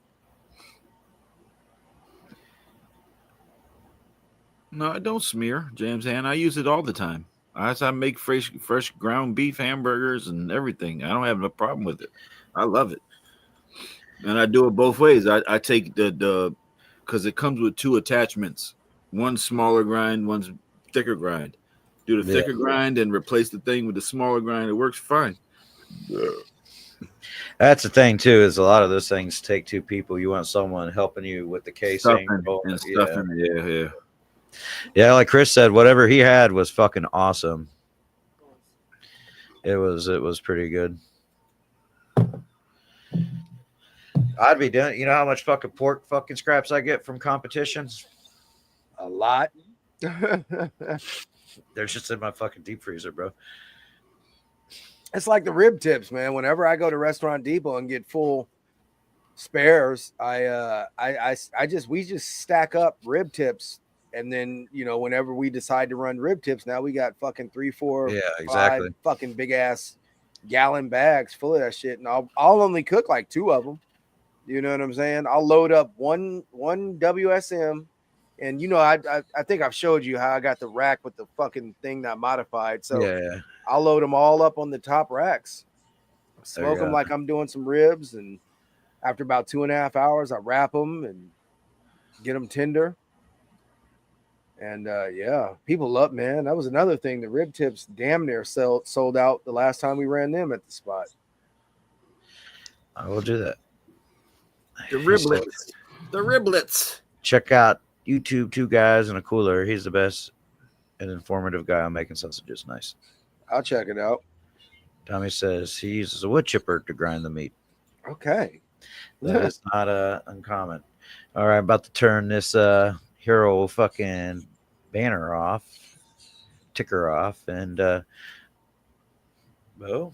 No, I don't smear James hand. I use it all the time. I make fresh ground beef hamburgers and everything. I don't have no problem with it. I love it. And I do it both ways. I take the because it comes with two attachments. One smaller grind, one's thicker grind. Do the thicker grind and replace the thing with the smaller grind. It works fine. That's the thing too, is a lot of those things take two people. You want someone helping you with the casing. Yeah. Yeah, like Chris said, whatever he had was fucking awesome. It was pretty good. I'd be doing. You know how much fucking pork fucking scraps I get from competitions? A lot. They're just in my fucking deep freezer, bro. It's like the rib tips, man. Whenever I go to Restaurant Depot and get full spares, we just stack up rib tips. And then, you know, whenever we decide to run rib tips, now we got fucking 3, 4, 5 fucking big ass gallon bags full of that shit. And I'll only cook like 2 of them. You know what I'm saying? I'll load up one WSM. And, you know, I think I've showed you how I got the rack with the fucking thing not modified. So I'll load them all up on the top racks. Smoke them like I'm doing some ribs. And After about 2.5 hours, I wrap them and get them tender. And yeah, people love, man. That was another thing. The rib tips damn near sold out the last time we ran them at the spot. I will do that. The riblets. The riblets. Check out YouTube, Two Guys and a Cooler. He's the best and informative guy on making sausages. Nice. I'll check it out. Tommy says he uses a wood chipper to grind the meat. Okay. That is not uncommon. All right, about to turn this hero fucking banner off, ticker off, and well,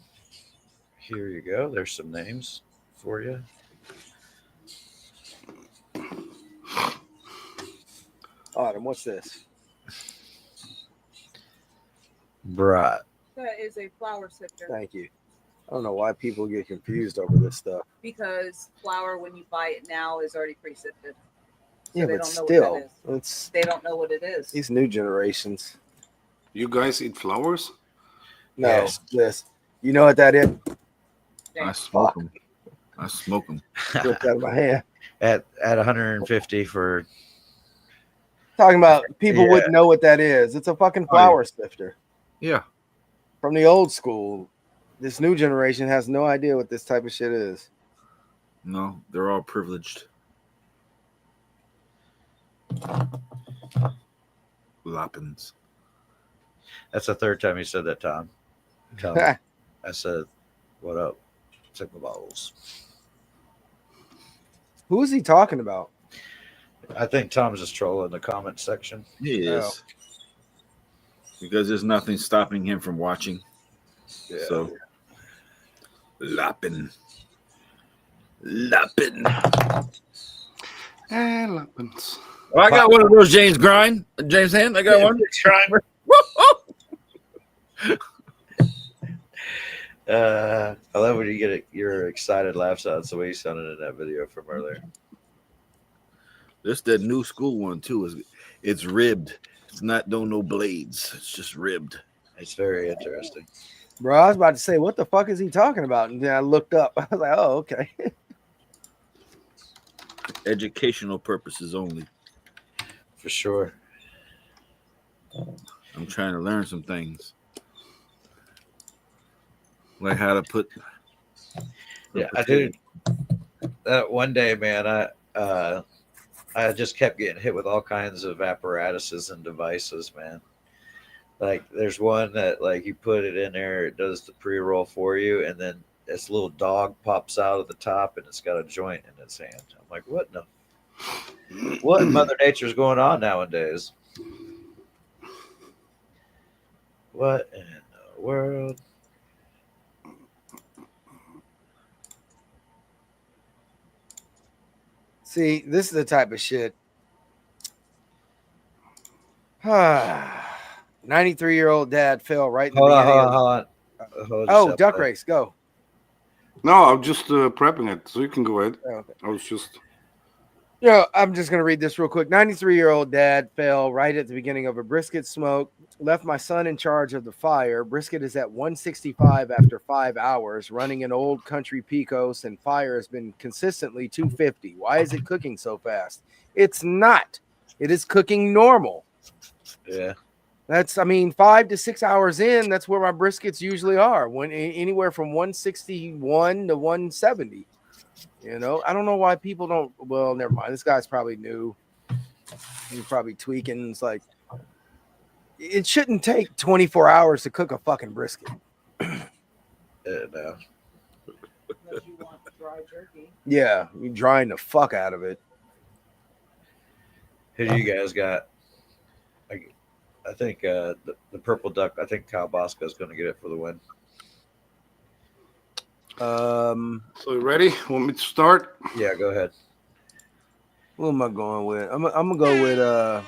here you go. There's some names for you. Autumn, what's this? Right. That is a flour sifter. Thank you. I don't know why people get confused over this stuff. Because flour, when you buy it now, is already pre-sifted. So Yeah, they but don't know still, what that is. it's They don't know what it is. these new generations. You guys eat flowers? No, Yes. this. You know what that is? I smoke them. I smoke them. Ripped out of my hand. At 150 for Talking about people Yeah. wouldn't know what that is. It's a fucking flour sifter Yeah. from the old school. This new generation has no idea what this type of shit is. No, they're all privileged. Loppins. that's the third time you said that, Tom. Tom. I said, "What up?" Took my bottles. Who is he talking about? I think Tom's just trolling the comment section. He is. Oh. Because there's nothing stopping him from watching. Yeah. So, Loppin. Loppin. Loppins. Well, I got one of those James Grind. James Hand, I got one. I love when you get your excited laughs out. It's the way you sounded in that video from earlier. This that new school one too. It's ribbed. It's not no blades. It's just ribbed. It's very interesting. Bro, I was about to say, what the fuck is he talking about? And then I looked up. I was like, oh, okay. Educational purposes only. For sure. I'm trying to learn some things. Like how to put. Yeah, I do. One day, man, I just kept getting hit with all kinds of apparatuses and devices, man. Like there's one that like you put it in there, it does the pre-roll for you, and then this little dog pops out of the top and it's got a joint in its hand. I'm like, what in Mother Nature's going on nowadays? What in the world? See, this is the type of shit. 93-year-old dad fell right in the beginning. Hold on. Oh, duck race, go. No, I'm just prepping it, so you can go ahead. Oh, okay. I was just. Yeah, I'm just going to read this real quick. 93-year-old dad fell right at the beginning of a brisket smoke, left my son in charge of the fire. Brisket is at 165 after 5 hours, running an old country Pecos, and fire has been consistently 250. Why is it cooking so fast? It's not. It is cooking normal. Yeah. That's, 5 to 6 hours in, that's where my briskets usually are, when anywhere from 161 to 170. You know, I don't know why people don't. Well, never mind. This guy's probably new. He's probably tweaking. It's like, it shouldn't take 24 hours to cook a fucking brisket. No. Unless you want dry jerky. Yeah, you're drying the fuck out of it. Who do you guys got? I think the purple duck. I think Kyle Bosco is going to get it for the win. So you ready? Want me to start? Yeah, go ahead. Who am I going with? I'm gonna go with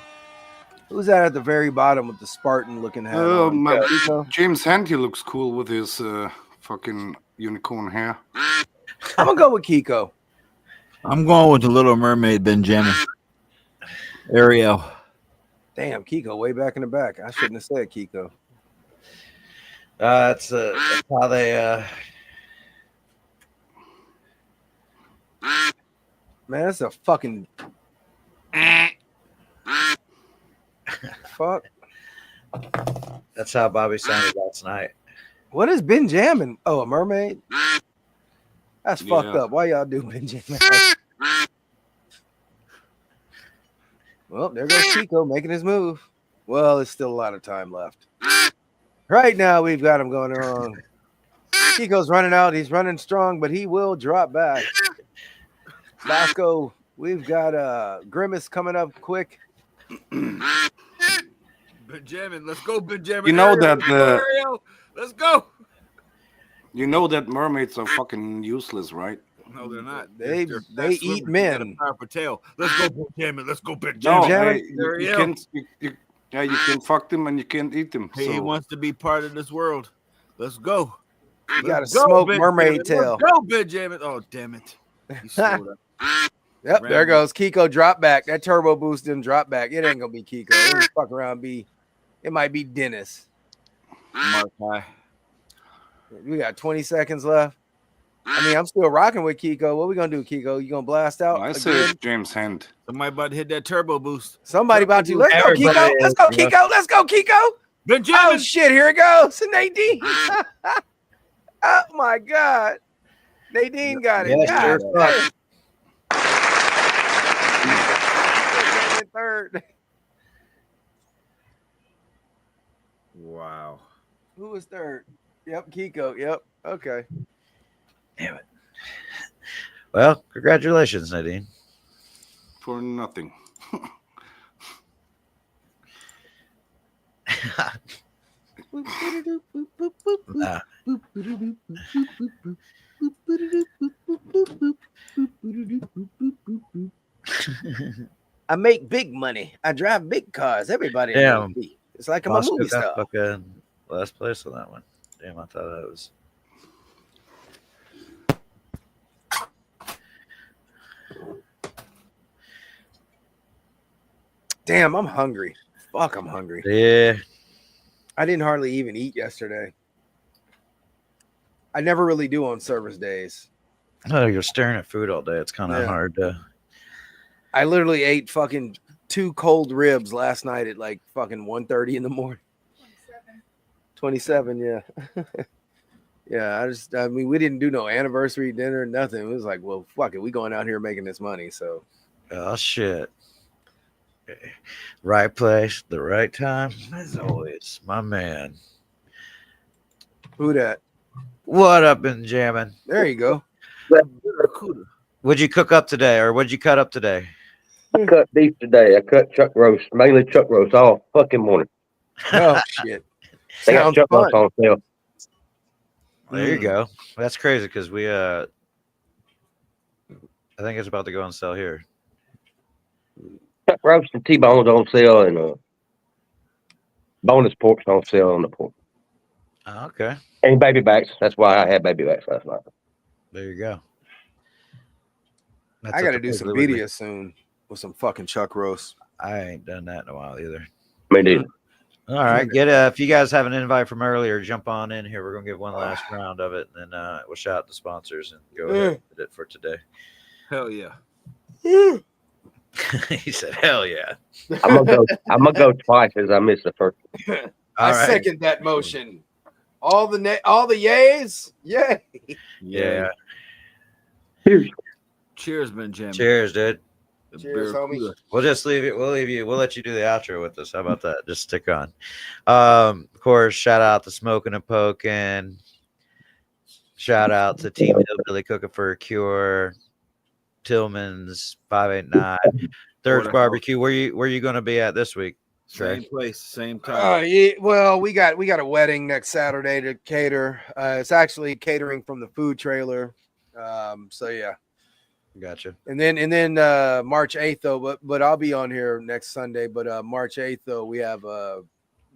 who's that at the very bottom with the Spartan looking hat? James Hanty looks cool with his fucking unicorn hair. I'm gonna go with Kiko. I'm going with the Little Mermaid Benjamin. Ariel. Damn, Kiko way back in the back. I shouldn't have said Kiko. That's how they Man, that's a fucking fuck. That's how Bobby sounded last night. What is Benjamin? Oh, a mermaid? That's fucked up. Why y'all do Benjamin? Well, there goes Chico making his move. Well, there's still a lot of time left. Right now, we've got him going on. Chico's running out. He's running strong, but he will drop back. Bosco, we've got Grimace coming up quick. Benjamin, let's go, Benjamin. You know that Ariel, let's go. You know that mermaids are fucking useless, right? No, they're not. They fast eat swimmers. men. They got a powerful tail. Let's go, Benjamin. Let's go, No, Benjamin. hey, you Ariel. can't. You can fuck them and you can't eat them. He wants to be part of this world. Let's go. You got to smoke mermaid tail. Let's go, Benjamin. Oh, damn it. He slowed up. Yep, there goes Kiko drop back. That turbo boost didn't drop back. It ain't gonna be Kiko. It'll fuck around. It might be Dennis. Mark high. We got 20 seconds left. I mean, I'm still rocking with Kiko. What we gonna do, Kiko? You gonna blast out? I say it's James Hand. Somebody about to hit that turbo boost. Somebody about to. Let's go, Kiko. Let's go, Kiko. Let's go, Kiko. Benjamin. Oh shit! Here it goes. Nadine. Oh my god. Nadine got it. Yeah, God, third. Wow. Who was third? Yep, Kiko. Yep. Okay. Damn it. Well, congratulations, Nadine. For nothing. Nah. I make big money. I drive big cars. Everybody Damn. knows me. It's like I'm a movie star. Fucking last place on that one. Damn, I thought that was. Damn, I'm hungry. Fuck, I'm hungry. Yeah. I didn't hardly even eat yesterday. I never really do on service days. Oh, you're staring at food all day. It's kind of hard to. I literally ate fucking 2 cold ribs last night at like fucking 1:30 in the morning. 27, yeah. Yeah, I mean, we didn't do no anniversary dinner, nothing. It was like, well, fuck it. We going out here making this money, so. Oh, shit. Right place, the right time, as always. My man. Who that? What up, Benjamin? There you go. What'd you cook up today, or what'd you cut up today? I cut beef today. I cut chuck roast, mainly chuck roast all fucking morning. Oh, shit. They got chuck roast on sale. There you go. That's crazy because we I think it's about to go on sale here. Chuck roast and T-bones on sale, and bonus pork's on sale on the pork. Oh, okay. And baby backs. That's why I had baby backs last night. There you go. I got to do some media soon with some fucking chuck roast. I ain't done that in a while either. Me neither. All right, if you guys have an invite from earlier, jump on in here. We're gonna give one last round of it, and then we'll shout out the sponsors and go ahead with it for today. Hell yeah. He said, "Hell yeah." I'm gonna go twice as I missed the first one. I second that motion. All the yays, yay. Yeah. Cheers, Benjamin. Cheers, dude. Cheers, homie. We'll just leave it. We'll leave you. We'll let you do the outro with us. How about that? Just stick on. Of course, shout out to Smoking and Poking. Shout out to Team Hillbilly Cooking for a Cure. Tillman's 589. Thirds Barbecue. Where you going to be at this week? Same place, same time. Yeah, well, we got a wedding next Saturday to cater. It's actually catering from the food trailer. So yeah. Gotcha. And then March 8th though, but I'll be on here next Sunday. But March 8th though, we have a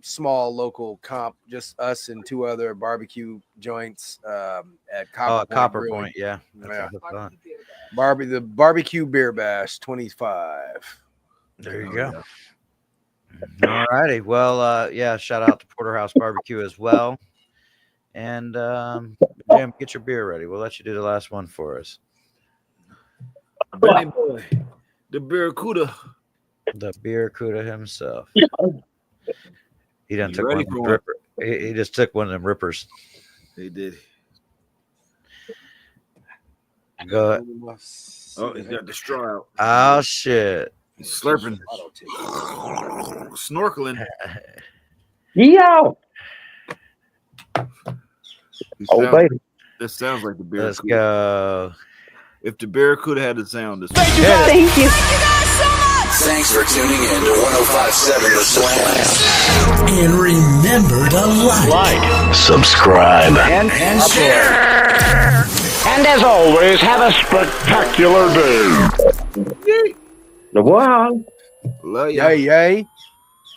small local comp, just us and 2 other barbecue joints at Copper Point. Yeah. The barbecue beer bash 25. There you go. All righty. Well, shout out to Porterhouse Barbecue as well. And Jim, get your beer ready. We'll let you do the last one for us. Benny boy, the Barracuda. The Barracuda himself. He done You took one ready of them for him? ripper. He just took one of them rippers. He did. Go ahead. Oh, he's got the straw out. Oh shit. He's slurping. Snorkeling. Yeah. Oh, baby. That sounds like the Barracuda. Let's go. If the Barracuda had a sound, this Thank you guys. Thank you. Thanks for tuning in to 105.7 The Slam. And remember to like, subscribe, and share. And as always, have a spectacular day. Wow. Love ya. Yay, yay.